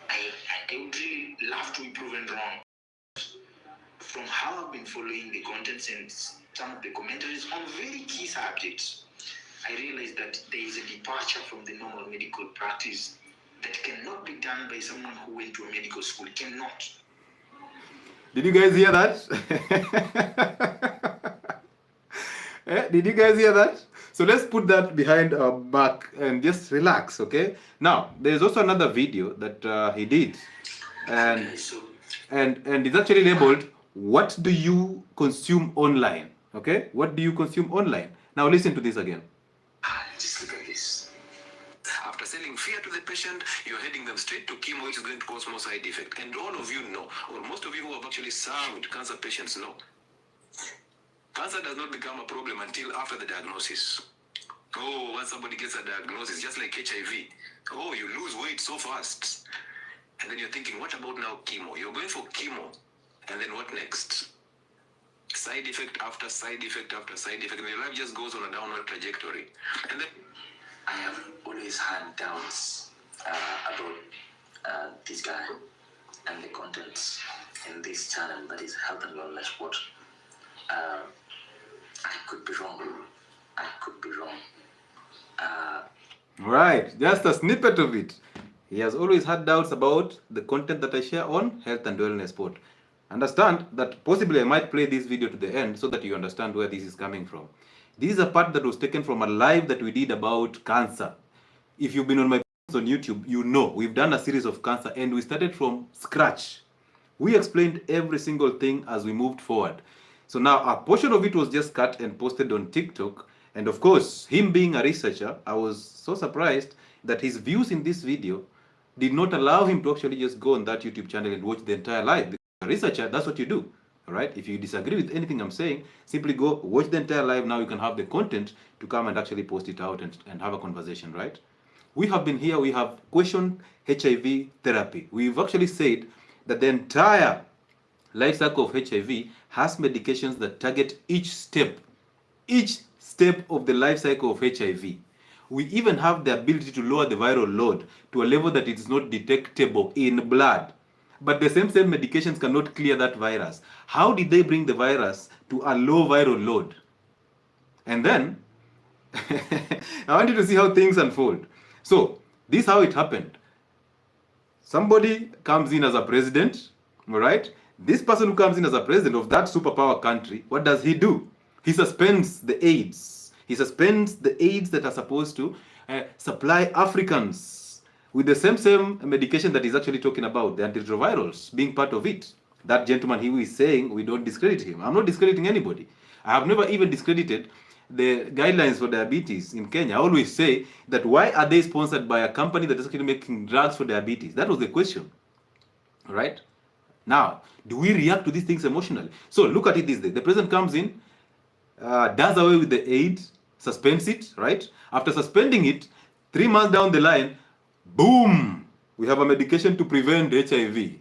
I would really love to be proven wrong. From how I've been following the contents and some of the commentaries on very key subjects, I realized that there is a departure from the normal medical practice that cannot be done by someone who went to a medical school. Cannot. Did you guys hear that? Did you guys hear that? So let's put that behind our back and just relax, okay? Now, there's also another video that he did, and it's actually labeled, "What do you consume online?" Okay? What do you consume online? Now listen to this again. Just look at this. After selling fear to the patient, you're heading them straight to chemo, which is going to cause more side effect. And all of you know, or most of you who have actually served cancer patients know, cancer does not become a problem until after the diagnosis. Oh, once somebody gets a diagnosis, just like HIV, oh, you lose weight so fast. And then you're thinking, what about now chemo? You're going for chemo, and then what next? Side effect after side effect after side effect, and your life just goes on a downward trajectory. And then I have always had doubts about this guy and the contents in this channel that is Health and Wellness Sport. I could be wrong. I could be wrong. Right, just a snippet of it. He has always had doubts about the content that I share on Health and Wellness Sport. understand that possibly I might play this video to the end so that you understand where this is coming from. This is a part that was taken from a live that we did about cancer. If you've been on my on YouTube, you know we've done a series of cancer and we started from scratch. We explained every single thing as we moved forward. So now a portion of it was just cut and posted on TikTok. And of course, him being a researcher, I was so surprised that his views in this video did not allow him to actually just go on that YouTube channel and watch the entire live. Because as a researcher, that's what you do. All right? If you disagree with anything I'm saying, simply go watch the entire live. Now you can have the content to come and actually post it out and have a conversation, right? We have been here, we have questioned HIV therapy. We've actually said that the entire life cycle of HIV has medications that target each step of the life cycle of HIV. We even have the ability to lower the viral load to a level that it is not detectable in blood. But the same medications cannot clear that virus. How did they bring the virus to a low viral load? And then, I want you to see how things unfold. So, this is how it happened. Somebody comes in as a president, all right? This person who comes in as a president of that superpower country, what does he do? He suspends the aids. He suspends the aids that are supposed to supply Africans with the same medication that he's actually talking about, the antiretrovirals being part of it. That gentleman, he is saying we don't discredit him. I'm not discrediting anybody. I have never even discredited the guidelines for diabetes in Kenya. I always say that why are they sponsored by a company that is actually making drugs for diabetes? That was the question, right? Now, do we react to these things emotionally? So look at it this day. The president comes in, does away with the aid, suspends it, right? After suspending it, 3 months down the line, boom, we have a medication to prevent HIV.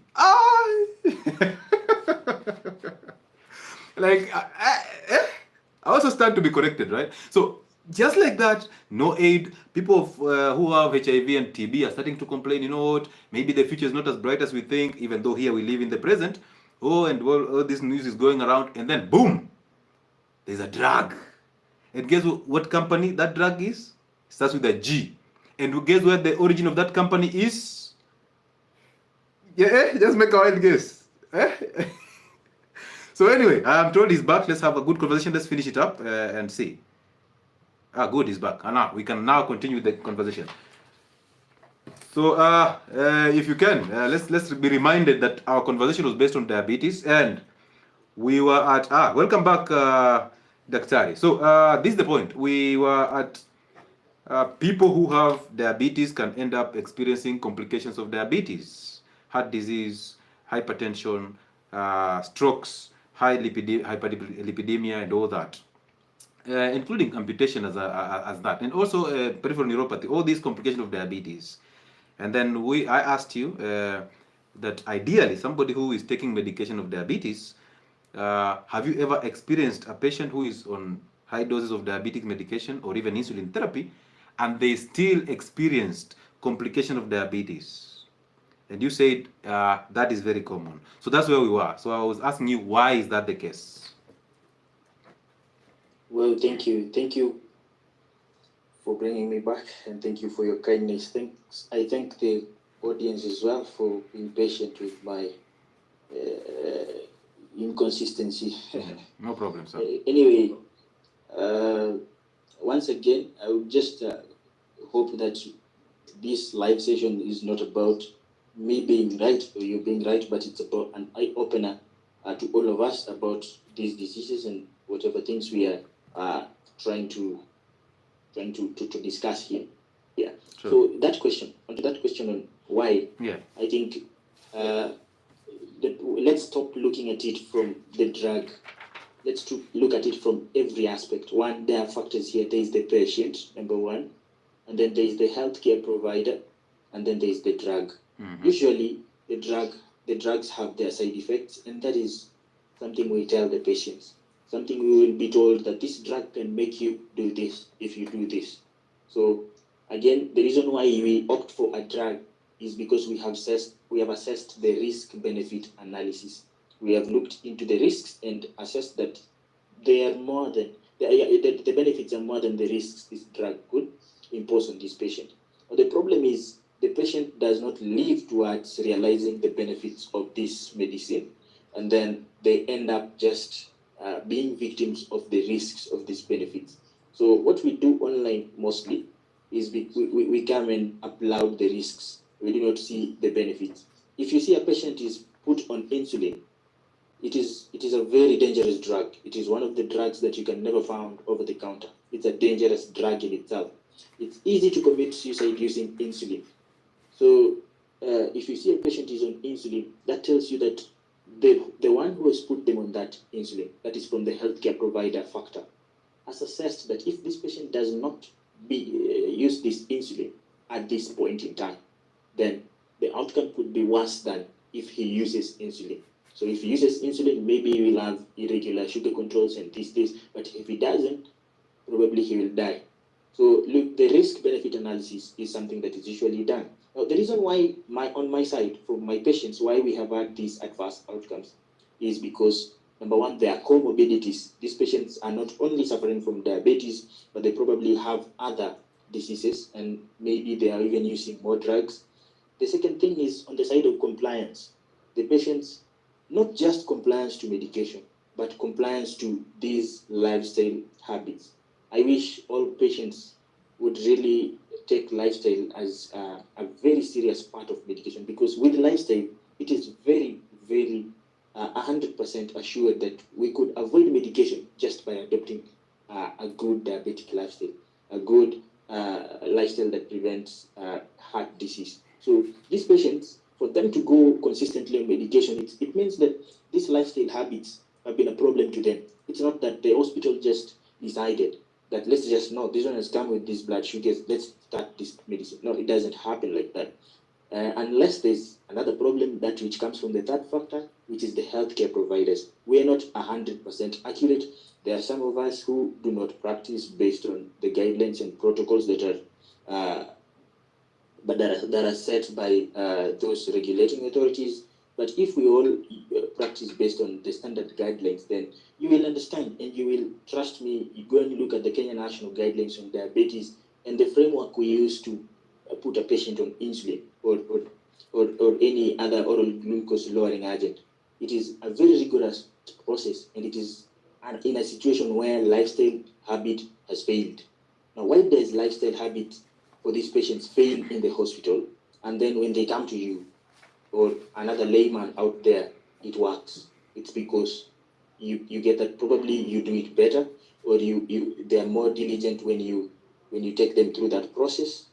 Like, I also stand to be corrected, right? So just like that, no aid. People who have HIV and TB are starting to complain, you know what, maybe the future is not as bright as we think, even though here we live in the present. Oh, and all this news is going around, and then boom, there's a drug. And guess what company that drug is? It starts with a G. And guess where the origin of that company is? Yeah, just make a wild guess. So anyway, I'm told he's back. Let's have a good conversation. Let's finish it up and see. Good, he's back. Now we can now continue the conversation. So if you can, let's be reminded that our conversation was based on diabetes, and we were at welcome back, Daktari. So this is the point. We were at people who have diabetes can end up experiencing complications of diabetes, heart disease, hypertension, strokes, high hyperlipidemia, and all that. Including amputation as that, and also peripheral neuropathy, all these complications of diabetes. And then I asked you that ideally somebody who is taking medication of diabetes, have you ever experienced a patient who is on high doses of diabetic medication or even insulin therapy, and they still experienced complication of diabetes? And you said that is very common. So that's where we were. So I was asking you, why is that the case? Well, thank you. Thank you for bringing me back, and thank you for your kindness. Thanks. I thank the audience as well for being patient with my inconsistency. No problem, sir. Anyway, once again, I would just hope that this live session is not about me being right or you being right, but it's about an eye-opener to all of us about these diseases and whatever things we are trying to discuss here. Yeah. Sure. So that question, onto that question on why. Yeah. I think let's stop looking at it from the drug. Let's look at it from every aspect. One, there are factors here. There is the patient, number one, and then there is the healthcare provider, and then there is the drug. Mm-hmm. Usually, the drugs have their side effects, and that is something we tell the patients. Something we will be told that this drug can make you do this if you do this. So again, the reason why we opt for a drug is because we have assessed the risk-benefit analysis. We have looked into the risks and assessed that they are more than the benefits are more than the risks this drug could impose on this patient. But the problem is the patient does not live towards realizing the benefits of this medicine. and then they end up just being victims of the risks of these benefits. So what we do online mostly is we come and applaud the risks. We do not see the benefits. If you see a patient is put on insulin, it is a very dangerous drug. It is one of the drugs that you can never find over the counter. It's a dangerous drug in itself. It's easy to commit suicide using insulin. So if you see a patient is on insulin, that tells you that the one who has put them on that insulin, that is from the healthcare provider factor, has assessed that if this patient does not use this insulin at this point in time, then the outcome could be worse than if he uses insulin. So if he uses insulin, maybe he will have irregular sugar controls and this, but if he doesn't, probably he will die. So look, the risk-benefit analysis is something that is usually done. Now, the reason why on my side, for my patients, why we have had these adverse outcomes is because, number one, there are comorbidities. These patients are not only suffering from diabetes, but they probably have other diseases, and maybe they are even using more drugs. The second thing is on the side of compliance. The patients, not just compliance to medication, but compliance to these lifestyle habits. I wish all patients would really take lifestyle as a very serious part of medication, because with lifestyle, it is very, very 100% assured that we could avoid medication just by adopting a good diabetic lifestyle, a good lifestyle that prevents heart disease. So these patients, for them to go consistently on medication, it means that these lifestyle habits have been a problem to them. It's not that the hospital just decided that let's just know this one has come with these blood sugars, let's start this medicine. No, it doesn't happen like that. Unless there's another problem that which comes from the third factor, which is the healthcare providers. We are not 100% accurate. There are some of us who do not practice based on the guidelines and protocols that are set by those regulating authorities. But if we all practice based on the standard guidelines, then you will understand and you will trust me. You go and look at the Kenya National Guidelines on Diabetes and the framework we use to put a patient on insulin or any other oral glucose lowering agent. It is a very rigorous process, and it is in a situation where lifestyle habit has failed. Now, why does lifestyle habit for these patients fail in the hospital, and then when they come to you or another layman out there, it works? It's because you get that probably you do it better, or they are more diligent when you take them through that process,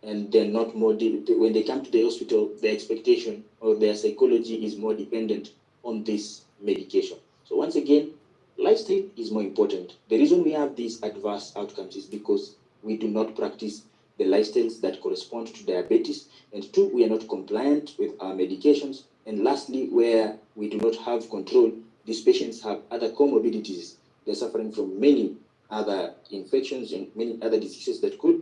and they're not more when they come to the hospital, the expectation or their psychology is more dependent on this medication. So once again, lifestyle is more important. The reason we have these adverse outcomes is because we do not practice the lifestyles that correspond to diabetes, and two, we are not compliant with our medications, and lastly, where we do not have control, these patients have other comorbidities. They're suffering from many other infections and many other diseases that could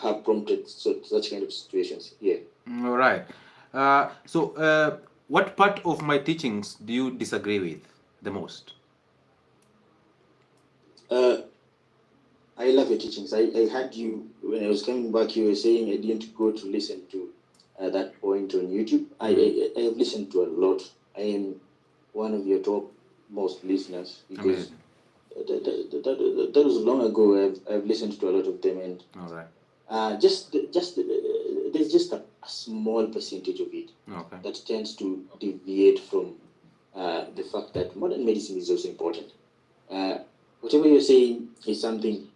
have prompted such kind of situations here. All right. So what part of my teachings do you disagree with the most? I love your teachings. I heard you when I was coming back. You were saying I didn't go to listen to that point on YouTube. I have listened to a lot. I am one of your top most listeners because that was long ago. I've listened to a lot of them, and all right. There's just a small percentage of it that tends to deviate from the fact that modern medicine is also important. Whatever you're saying is something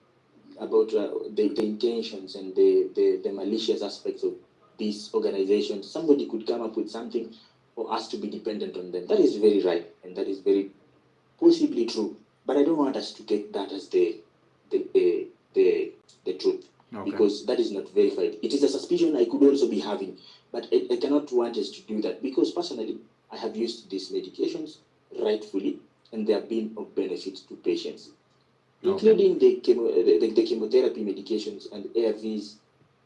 about the intentions and the malicious aspects of these organizations. Somebody could come up with something for us to be dependent on them. That is very right, and that is very possibly true. But I don't want us to take that as the truth, because that is not verified. It is a suspicion I could also be having, but I cannot want us to do that, because personally, I have used these medications rightfully, and they have been of benefit to patients, including the chemotherapy medications and ARVs.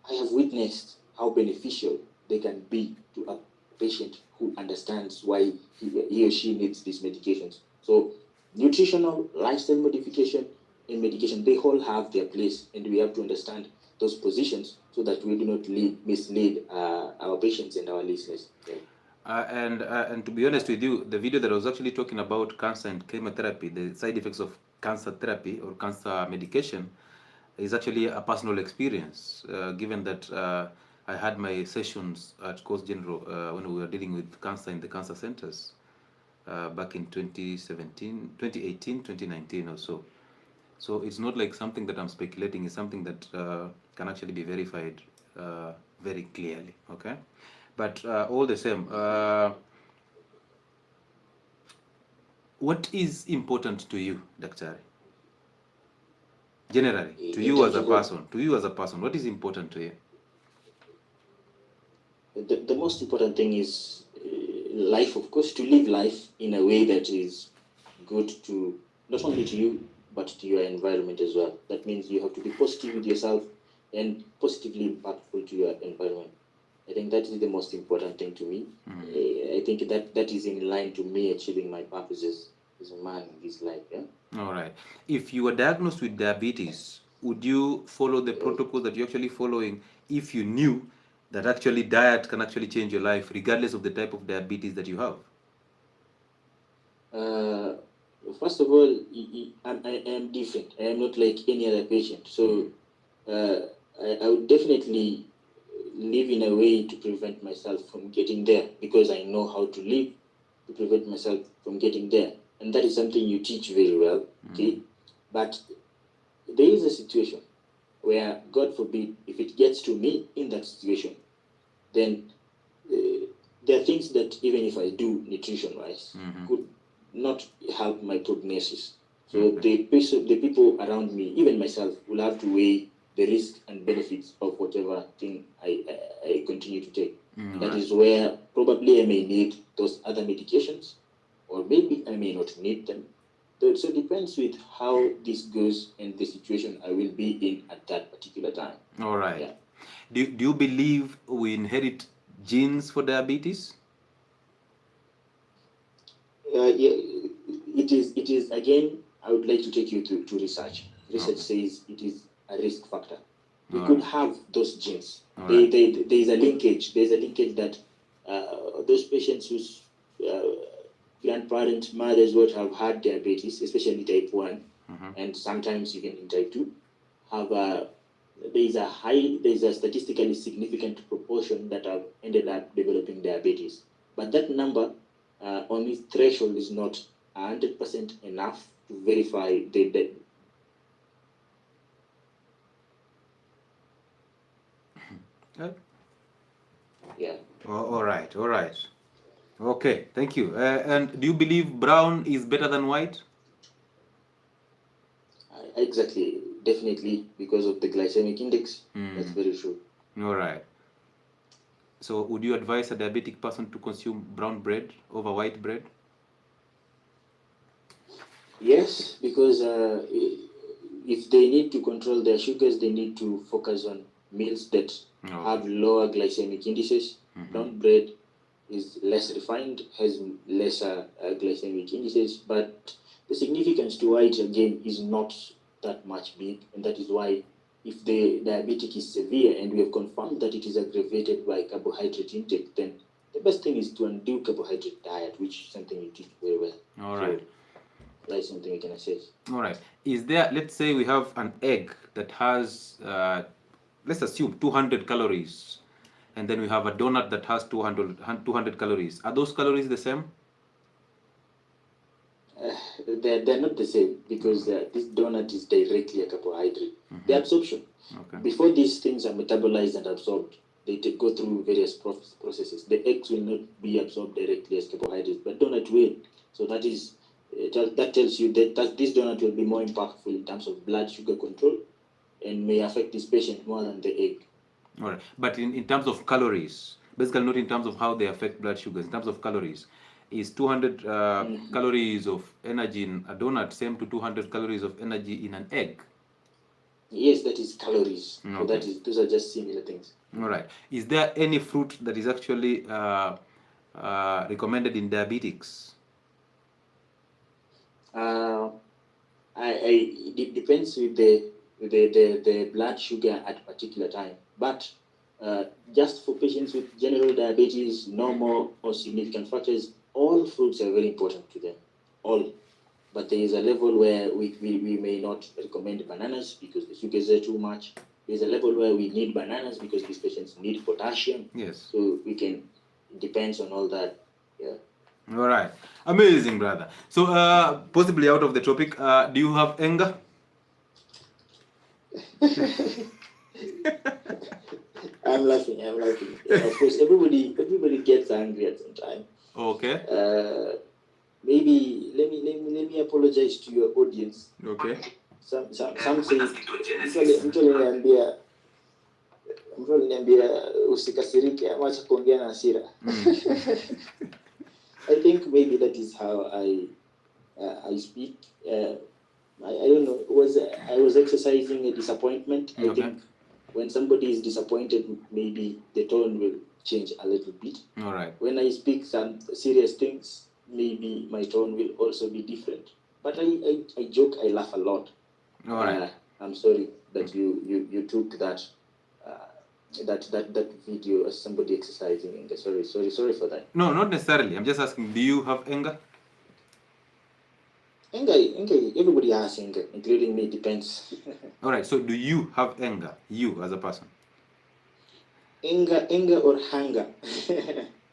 I have witnessed how beneficial they can be to a patient who understands why he or she needs these medications. So nutritional, lifestyle modification, and medication, they all have their place, and we have to understand those positions so that we do not mislead our patients and our listeners. And to be honest with you, the video that I was actually talking about cancer and chemotherapy, the side effects of cancer therapy or cancer medication, is actually a personal experience, given that I had my sessions at Coast General when we were dealing with cancer in the cancer centers back in 2017, 2018, 2019 or so. So it's not like something that I'm speculating, it's something that can actually be verified very clearly, okay? But all the same, what is important to you, Daktari? Generally, to In you as terms a of what? person, what is important to you? The most important thing is life, of course, to live life in a way that is good to not only to you, but to your environment as well. That means you have to be positive with yourself and positively impactful to your environment. I think that is the most important thing to me. I think that is in line to me achieving my purposes as a man in this life. Yeah. All right. If you were diagnosed with diabetes, would you follow the protocol that you're actually following if you knew that actually diet can actually change your life regardless of the type of diabetes that you have? First of all, I am different. I am not like any other patient. So I would definitely live in a way to prevent myself from getting there, because I know how to live to prevent myself from getting there. And that is something you teach very well. Okay. But there is a situation where, God forbid, if it gets to me in that situation, then there are things that even if I do nutrition-wise could not help my prognosis. So the people around me, even myself, will have to weigh the risk and benefits of whatever thing I continue to take. That is where probably I may need those other medications, or maybe I may not need them. So it depends with how this goes and the situation I will be in at that particular time. All right. Yeah. Do you believe we inherit genes for diabetes? Yeah, it is again, I would like to take you to research. Research says it is a risk factor. We could have those genes. There is a linkage. There's a linkage that those patients whose grandparents, mothers would have had diabetes, especially type 1, and sometimes even in type 2, have there's a statistically significant proportion that have ended up developing diabetes. But that number on its threshold is not 100% enough to verify the yeah. All right. Okay, thank you. And do you believe brown is better than white? Exactly, definitely, because of the glycemic index. That's very true. All right. So would you advise a diabetic person to consume brown bread over white bread? Yes, because if they need to control their sugars, they need to focus on meals that have lower glycemic indices. Brown bread is less refined, has lesser glycemic indices, but the significance to white again is not that much big, and that is why if the diabetic is severe and we have confirmed that it is aggravated by carbohydrate intake, then the best thing is to undo carbohydrate diet, which is something you teach very well. All right. So that's something we can assess. All right. Is there, let's say we have an egg that has, let's assume 200 calories, and then we have a donut that has 200 calories. Are those calories the same? They're not the same, because this donut is directly a carbohydrate. The absorption, before these things are metabolized and absorbed, they go through various processes. The eggs will not be absorbed directly as carbohydrates, but donut will. So that is that tells you that this donut will be more impactful in terms of blood sugar control and may affect this patient more than the egg. All right. But in terms of calories, basically not in terms of how they affect blood sugars, in terms of calories, is 200 calories of energy in a donut same to 200 calories of energy in an egg? Yes, that is calories. So those are just similar things. All right. Is there any fruit that is actually recommended in diabetics? It depends with the blood sugar at a particular time. But Just for patients with general diabetes, normal or significant factors, all fruits are very important to them, all. But there is a level where we may not recommend bananas because the sugars are too much. There's a level where we need bananas because these patients need potassium. Yes. So we can, it depends on all that. Yeah. All right. Amazing, brother. So, possibly out of the topic, do you have anger? I'm laughing. Yeah, of course, everybody gets angry at some time. Okay. Maybe let me apologize to your audience. Okay. Some say mtu aliniambia usikasirike ama acha kuongea na hasira. I think maybe that is how I speak. I don't know. I was exercising a disappointment. I think when somebody is disappointed, maybe the tone will change a little bit. All right. When I speak some serious things, maybe my tone will also be different. But I joke, I laugh a lot. All right. I'm sorry that you took that that video as somebody exercising anger. Sorry for that. No, not necessarily. I'm just asking, do you have anger? Anger, everybody has anger, including me, depends. All right, so do you have anger, you as a person? Anger or hunger?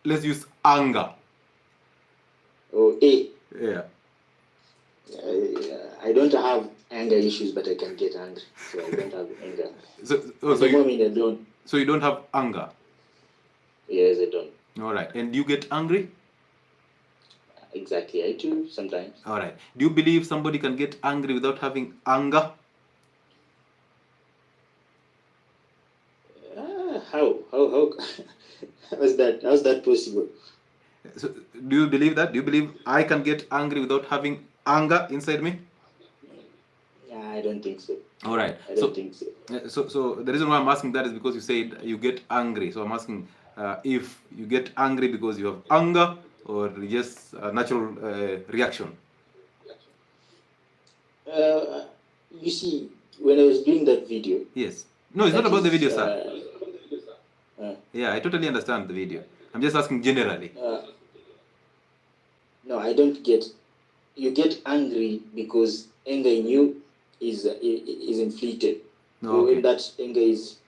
Let's use anger. Oh, A. Yeah. I don't have anger issues, but I can get angry, so I don't have anger. I don't. So you don't have anger? Yes, I don't. All right, and do you get angry? Exactly, I do sometimes. All right. Do you believe somebody can get angry without having anger? How how's that possible? So, do you believe that? Do you believe I can get angry without having anger inside me? I don't think so. All right. I don't think so. So the reason why I'm asking that is because you said you get angry. So I'm asking if you get angry because you have anger or just a natural reaction. You see, when I was doing that video. Yes. No, it's not about the video, sir. Yeah, I totally understand the video. I'm just asking generally. No, I don't get. You get angry because anger in you is inflated. Okay. So when that anger is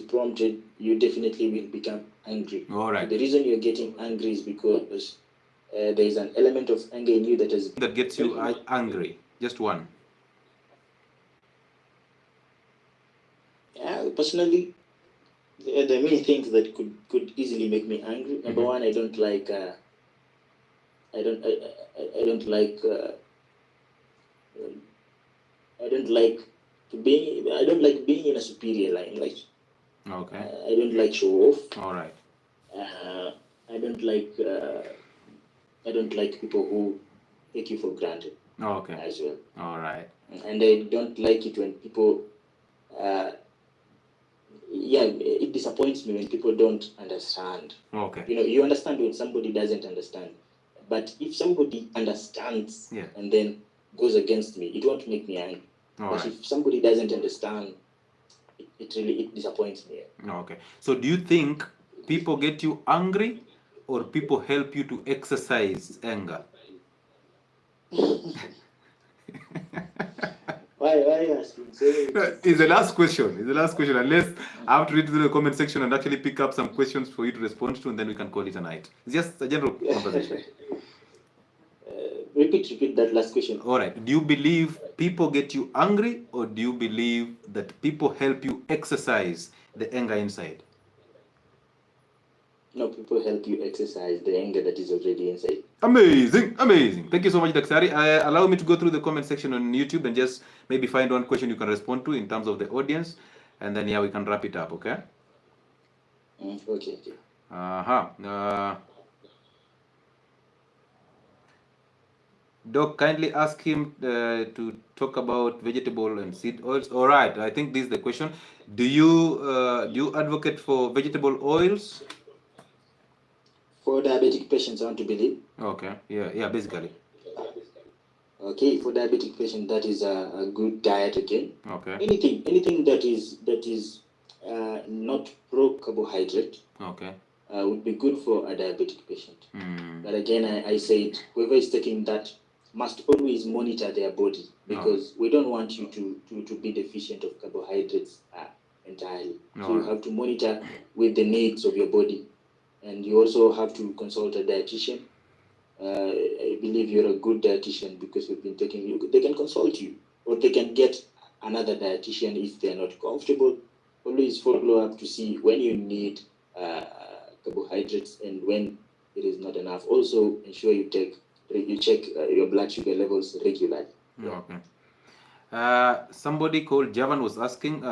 prompted, you definitely will become angry. All right. The reason you're getting angry is because there is an element of anger in you that gets you angry. Just one. Personally, there are many things that could easily make me angry. Number one, I don't like being in a superior limelight. Okay. I don't like show off. All right. I don't like people who take you for granted. Okay. As well. All right. And I don't like it when people it disappoints me when people don't understand. Okay. You understand when somebody doesn't understand. But if somebody understands and then goes against me, it won't make me angry. But if somebody doesn't understand, it really disappoints me. Okay. So do you think people get you angry or people help you to exercise anger? Why are you asking? It's the last question. Unless I have to read through the comment section and actually pick up some questions for you to respond to, and then we can call it a night. It's just a general conversation. Repeat that last question. All right. Do you believe people get you angry, or do you believe that people help you exercise the anger inside? No, people help you exercise the anger that is already inside. Amazing. Thank you so much, Daktari. Allow me to go through the comment section on YouTube and just maybe find one question you can respond to in terms of the audience, and then we can wrap it up. Okay. Okay. Doc, kindly ask him to talk about vegetable and seed oils. All right. I think this is the question. Do you advocate for vegetable oils? For diabetic patients, I want to believe. Okay. Yeah. Basically. Okay. For diabetic patients, that is a good diet again. Okay. Anything that is not pro-carbohydrate, Okay. would be good for a diabetic patient. Mm. But again, I said whoever is taking that must always monitor their body, because we don't want you to be deficient of carbohydrates entirely. So you have to monitor with the needs of your body, and you also have to consult a dietitian. I believe you're a good dietitian because we've been taking you. They can consult you, or they can get another dietitian if they're not comfortable. Always follow up to see when you need carbohydrates and when it is not enough. Also, ensure you check your blood sugar levels regularly. Yeah. Okay. Somebody called Javan was asking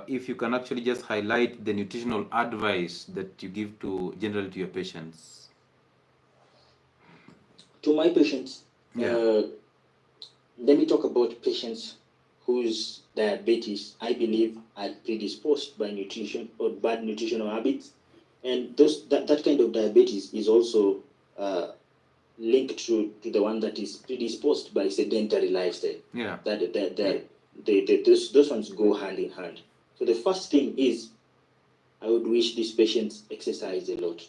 if you can actually just highlight the nutritional advice that you give generally to your patients. To my patients, yeah. Let me talk about patients whose diabetes, I believe, are predisposed by nutrition or bad nutritional habits. And that kind of diabetes is also linked to the one that is predisposed by sedentary lifestyle. Yeah. Those ones go hand in hand. So the first thing is, I would wish these patients exercise a lot.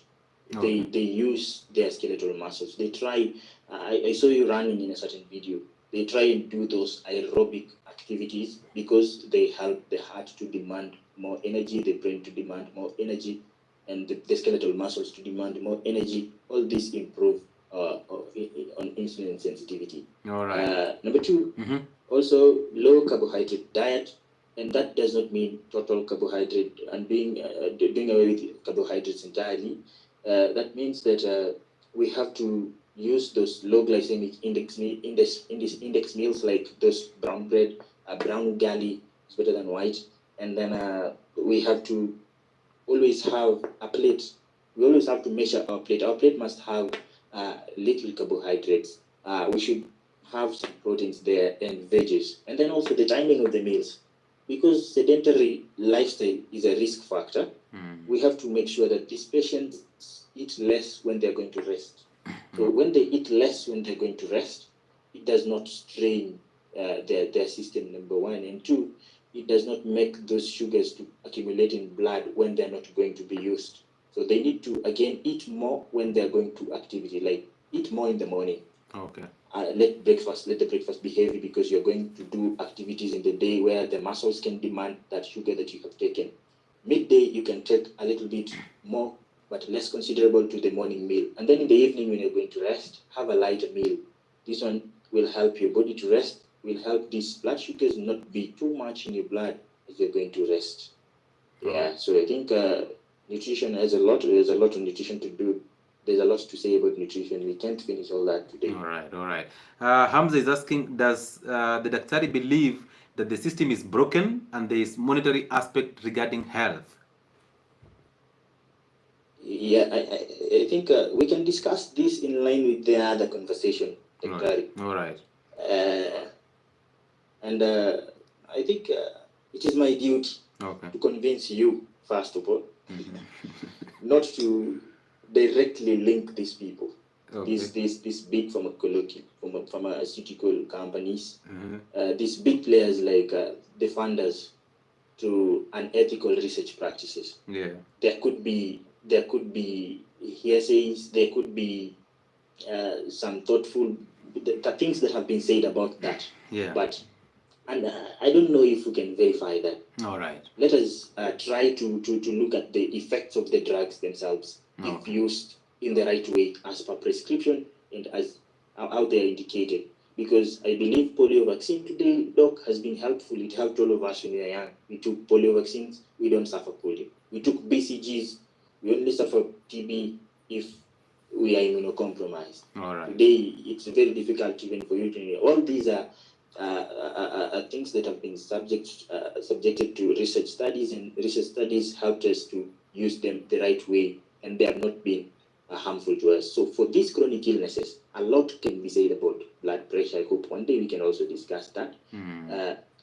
Okay. They use their skeletal muscles. They try. I saw you running in a certain video. They try and do those aerobic activities because they help the heart to demand more energy, the brain to demand more energy, and the skeletal muscles to demand more energy. All these improve on insulin sensitivity. All right. Number two, also low carbohydrate diet, and that does not mean total carbohydrate and doing away with carbohydrates entirely. That means that we have to use those low glycemic index meals like those brown bread, brown ugali is better than white, and then we have to always have a plate. We always have to measure our plate. Our plate must have little carbohydrates. We should have some proteins there and veggies, and then also the timing of the meals, because sedentary lifestyle is a risk factor. We have to make sure that these patients eat less when they're going to rest. So when they eat less when they're going to rest, it does not strain their system, number one, and two, it does not make those sugars to accumulate in blood when they're not going to be used. So they need to, again, eat more when they're going to activity, like eat more in the morning. Okay. Let the breakfast be heavy because you're going to do activities in the day where the muscles can demand that sugar that you have taken. Midday, you can take a little bit more, but less considerable to the morning meal. And then in the evening, when you're going to rest, have a lighter meal. This one will help your body to rest, will help these blood sugars not be too much in your blood as you're going to rest. Yeah, so I think nutrition has there's a lot of nutrition to do. There's a lot to say about nutrition. We can't finish all that today. All right. Hamza is asking, does the Daktari believe that the system is broken and there is monetary aspect regarding health? Yeah, I think we can discuss this in line with the other conversation, Daktari. All right. And I think it is my duty to convince you, first of all, not to directly link these people, these big pharmaceutical companies, these big players like the funders, to unethical research practices. Yeah, there could be hearsays, there could be some thoughtful the things that have been said about that. Yeah. But I don't know if we can verify that. All right. Let us try to look at the effects of the drugs themselves, if used in the right way as per prescription and as how they are indicated. Because I believe polio vaccine today, Doc, has been helpful. It helped all of us when we were young. We took polio vaccines, we don't suffer polio. We took BCGs, we only suffer TB if we are immunocompromised. All right. Today, it's very difficult even for you to. All these are things that have been subjected to research studies, and research studies helped us to use them the right way, and they have not been harmful to us. So for these chronic illnesses, a lot can be said about blood pressure. I hope one day we can also discuss that.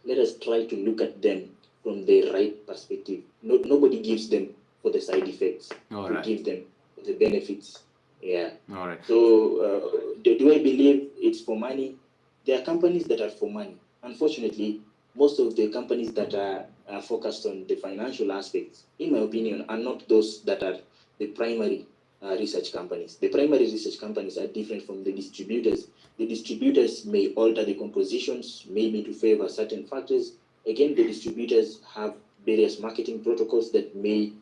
Let us try to look at them from the right perspective. Nobody gives them for the side effects. All we right. give them for the benefits. Yeah. All right. So do I believe it's for money? There are companies that are for money. Unfortunately, most of the companies that are focused on the financial aspects, in my opinion, are not those that are the primary research companies. The primary research companies are different from the distributors. The distributors may alter the compositions, maybe to favor certain factors. Again, the distributors have various marketing protocols that mainly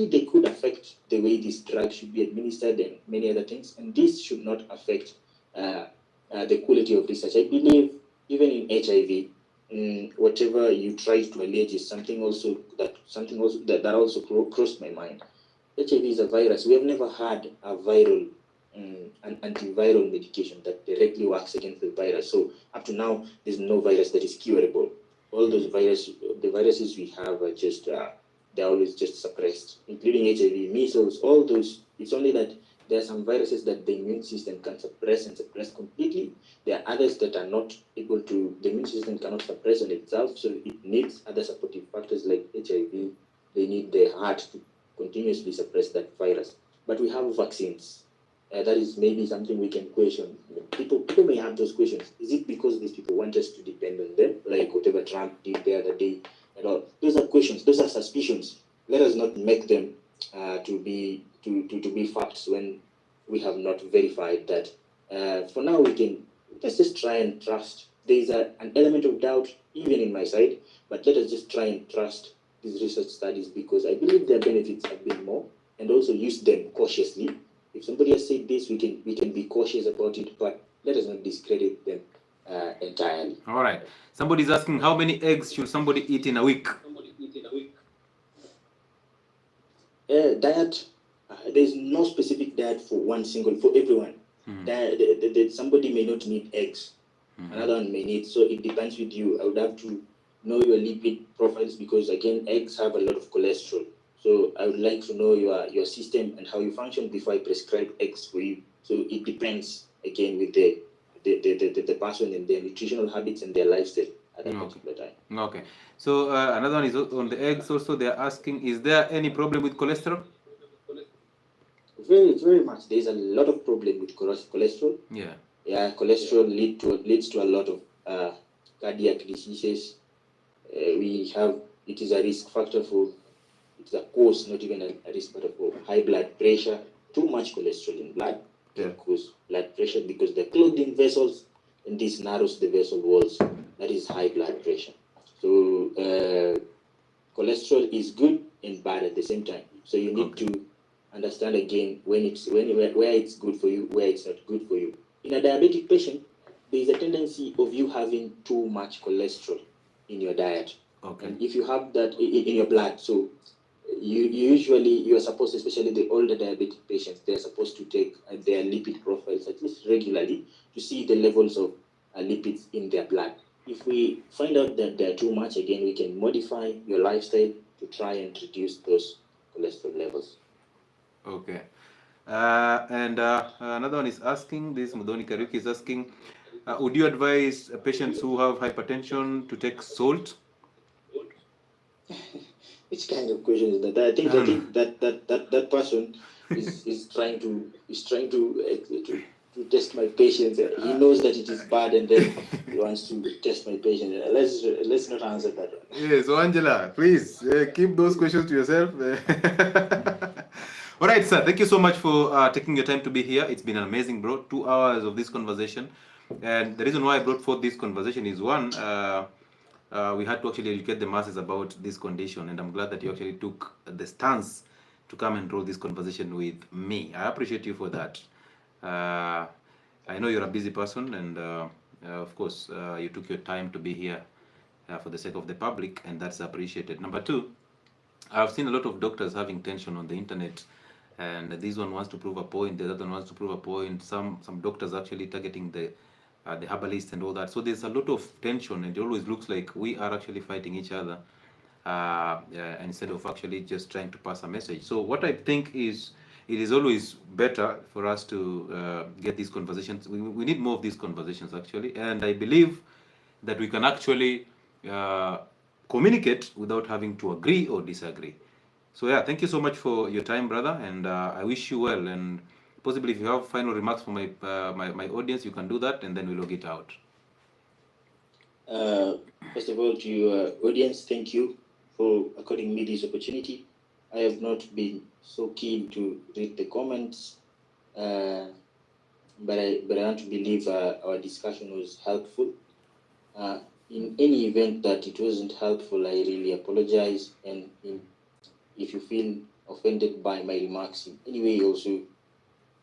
they could affect the way this drug should be administered and many other things, and this should not affect the quality of research. I believe even in HIV, whatever you try to allege is something also that also crossed my mind. HIV is a virus. We have never had a viral, an antiviral medication that directly works against the virus. So up to now, there's no virus that is curable. All those the viruses we have are just they're always just suppressed, including HIV, measles, all those. It's only that there are some viruses that the immune system can suppress completely. There are others that are not able to, the immune system cannot suppress on itself, so it needs other supportive factors like HIV. They need the heart to continuously suppress that virus. But we have vaccines. That is maybe something we can question. People may have those questions. Is it because these people want us to depend on them, like whatever Trump did the other day and all? Those are questions. Those are suspicions. Let us not make them to be facts when we have not verified that. For now, let's just try and trust. There is an element of doubt even in my side, but let us just try and trust these research studies, because I believe their benefits have been more, and also use them cautiously. If somebody has said this, we can be cautious about it, but let us not discredit them entirely. All right. Somebody's asking, how many eggs should somebody eat in a week? Diet. There's no specific diet for everyone. Somebody may not need eggs. Another one may need. So it depends with you. I would have to know your lipid profiles, because again, eggs have a lot of cholesterol. So I would like to know your system and how you function before I prescribe eggs for you. So it depends again with the person and their nutritional habits and their lifestyle at that particular time. Okay. So another one is on the eggs also. They're asking, is there any problem with cholesterol? Very, very much. There's a lot of problem with cholesterol. Yeah. Yeah, cholesterol leads to a lot of cardiac diseases. It is a risk factor for, it's a cause, not even a risk factor for high blood pressure. Too much cholesterol in blood can cause blood pressure, because they're clogged in vessels, and this narrows the vessel walls. That is high blood pressure. So cholesterol is good and bad at the same time. So you need to understand again where it's good for you, where it's not good for you. In a diabetic patient, there is a tendency of you having too much cholesterol in your diet. Okay. And if you have that in your blood, so you are supposed, especially the older diabetic patients, they are supposed to take their lipid profiles at least regularly to see the levels of lipids in their blood. If we find out that they're too much, again, we can modify your lifestyle to try and reduce those cholesterol levels. Okay. And another one is asking, this Mudoni Kariuki is asking, would you advise patients who have hypertension to take salt? Which kind of question is that? I think that person is trying to test my patience. He knows that it is bad, and then he wants to test my patience. Let's not answer that one. Yeah, so Angela, please keep those questions to yourself. All right, sir. Thank you so much for taking your time to be here. It's been an amazing, bro. 2 hours of this conversation, and the reason why I brought forth this conversation is one. We had to actually educate the masses about this condition, and I'm glad that you actually took the stance to come and hold this conversation with me. I appreciate you for that. I know you're a busy person, and of course, you took your time to be here for the sake of the public, and that's appreciated. Number two, I've seen a lot of doctors having tension on the internet, and this one wants to prove a point, the other one wants to prove a point. Some doctors actually targeting the herbalists and all that. So there's a lot of tension, and it always looks like we are actually fighting each other instead of actually just trying to pass a message. So what I think is, it is always better for us to get these conversations. We need more of these conversations, actually, and I believe that we can actually communicate without having to agree or disagree. So yeah, thank you so much for your time, brother, and I wish you well. And possibly if you have final remarks for my audience, you can do that, and then we'll log it out. First of all, to your audience, thank you for according me this opportunity. I have not been so keen to read the comments, but I want to believe our discussion was helpful. In any event that it wasn't helpful, I really apologize. And if you feel offended by my remarks in any way, also,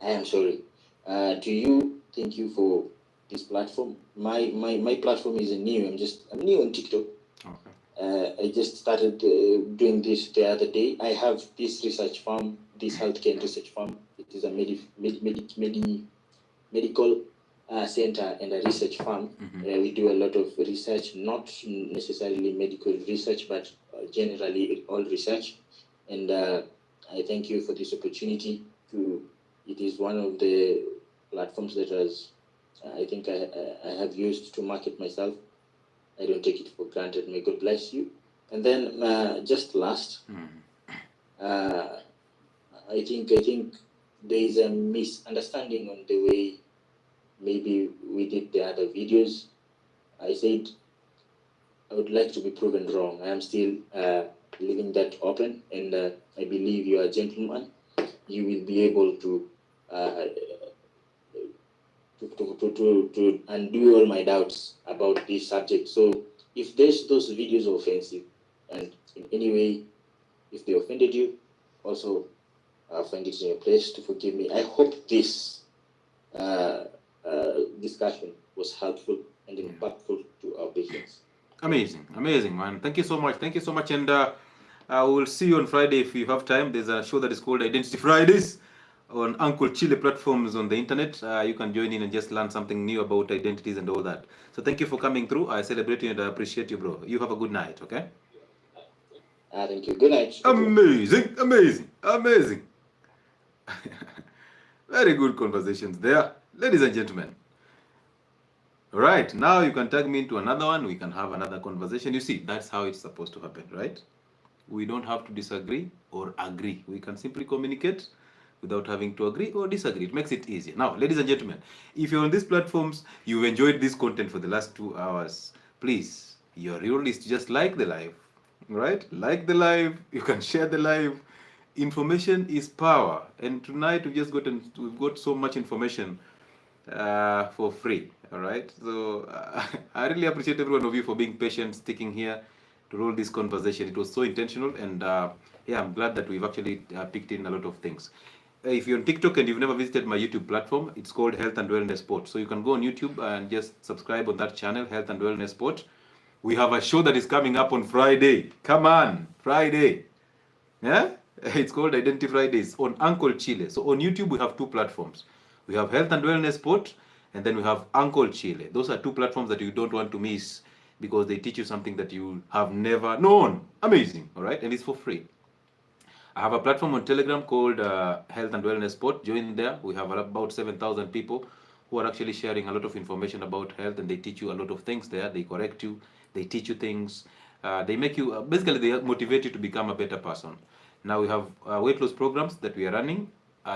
I am sorry. To you, thank you for this platform. My platform is new. I'm new on TikTok. Okay. I just started doing this the other day. I have this research firm, this healthcare research firm. It is a medical center and a research firm. We do a lot of research, not necessarily medical research, but generally all research. And I thank you for this opportunity. It is one of the platforms that I think I have used to market myself. I don't take it for granted. May God bless you. And then just last, I think there is a misunderstanding on the way maybe we did the other videos. I said I would like to be proven wrong. I am still leaving that open, and I believe you are a gentleman. You will be able to undo all my doubts about this subject. So if those videos are offensive, and in any way, if they offended you, also find it in your place to forgive me. I hope this discussion was helpful and impactful to our patients. Amazing, man. Thank you so much. And I will see you on Friday if you have time. There's a show that is called Identity Fridays on Uncle Chile platforms on the internet. You can join in and just learn something new about identities and all that. So thank you for coming through. I celebrate you and I appreciate you, bro. You have a good night, okay? Thank you. Good night. Amazing. Very good conversations there, ladies and gentlemen. Right, now you can tag me into another one. We can have another conversation. You see, that's how it's supposed to happen, right? We don't have to disagree or agree. We can simply communicate without having to agree or disagree. It makes it easier. Now, ladies and gentlemen, if you're on these platforms, you've enjoyed this content for the last 2 hours, please, your role is to just like the live, right? Like the live. You can share the live. Information is power. And tonight we've got so much information for free. All right. So I really appreciate every one of you for being patient, sticking here to roll this conversation. It was so intentional, and yeah, I'm glad that we've actually picked in a lot of things. If you're on TikTok and you've never visited my YouTube platform, it's called Health and Wellness Sport. So you can go on YouTube and just subscribe on that channel, Health and Wellness Sport. We have a show that is coming up on Friday. Come on, Friday. Yeah? It's called Identity Fridays on Uncle Chile. So on YouTube, we have 2 platforms. We have Health and Wellness Sport, and then we have Uncle Chile. Those are 2 platforms that you don't want to miss because they teach you something that you have never known. Amazing, all right? And it's for free. I have a platform on Telegram called Health and Wellness Sport. Join there. We have about 7,000 people who are actually sharing a lot of information about health, and they teach you a lot of things there. They correct you. They teach you things. They make you, basically, they motivate you to become a better person. Now we have weight loss programs that we are running.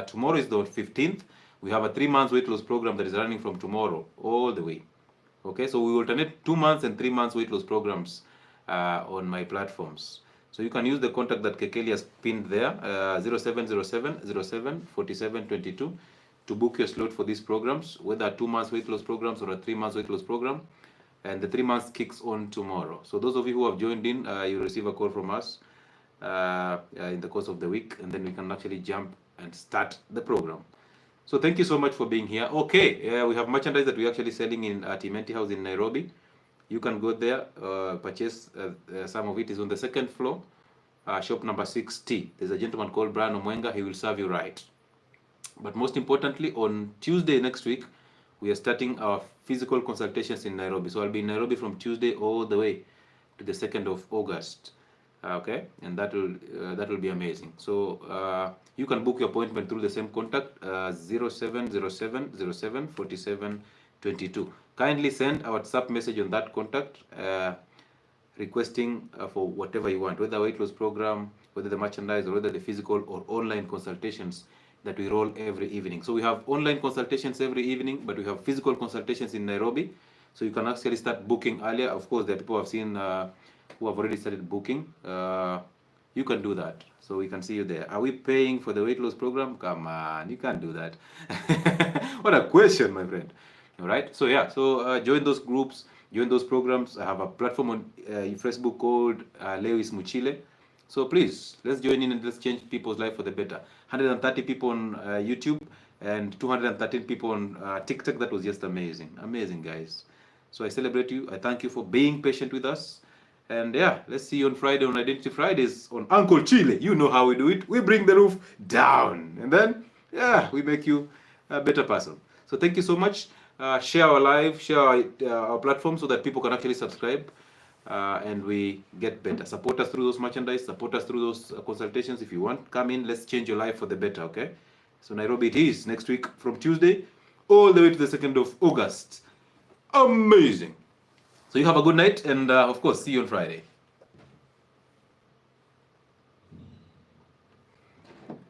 Tomorrow is the 15th. We have a 3 months weight loss program that is running from tomorrow all the way. Okay, so we alternate 2 months and 3 months weight loss programs on my platforms. So you can use the contact that Kekeli has pinned there, 0707074722, to book your slot for these programs, whether 2 months weight loss programs or a 3 months weight loss program. And the 3 months kicks on tomorrow. So those of you who have joined in, you receive a call from us in the course of the week, and then we can actually jump and start the program. So thank you so much for being here. Okay, we have merchandise that we're actually selling in Timenti House in Nairobi. You can go there, purchase. Some of it is on the 2nd floor, shop number 6T. There's a gentleman called Brian Omwenga. He will serve you right. But most importantly, on Tuesday next week, we are starting our physical consultations in Nairobi. So I'll be in Nairobi from Tuesday all the way to the 2nd of August. Okay, and that will be amazing. So you can book your appointment through the same contact, 0707074722. Kindly send a WhatsApp message on that contact requesting for whatever you want, whether weight loss program, whether the merchandise, or whether the physical or online consultations that we roll every evening. So we have online consultations every evening, but we have physical consultations in Nairobi. So you can actually start booking earlier. Of course, there are people I've seen who have already started booking. You can do that. So we can see you there. Are we paying for the weight loss program? Come on, you can't do that. What a question, my friend. All right. So yeah. So join those groups, join those programs. I have a platform on Facebook called Lewis Muchile. So please, let's join in and let's change people's life for the better. 130 people on YouTube and 213 people on TikTok. That was just amazing. Amazing, guys. So I celebrate you. I thank you for being patient with us. And yeah, let's see you on Friday on Identity Fridays on Uncle Chile. You know how we do it. We bring the roof down. And then, yeah, we make you a better person. So thank you so much. Share our live, share our platform so that people can actually subscribe. And we get better. Support us through those merchandise. Support us through those consultations. If you want, come in. Let's change your life for the better, okay? So Nairobi it is next week from Tuesday all the way to the 2nd of August. Amazing. So you have a good night and of course see you on Friday.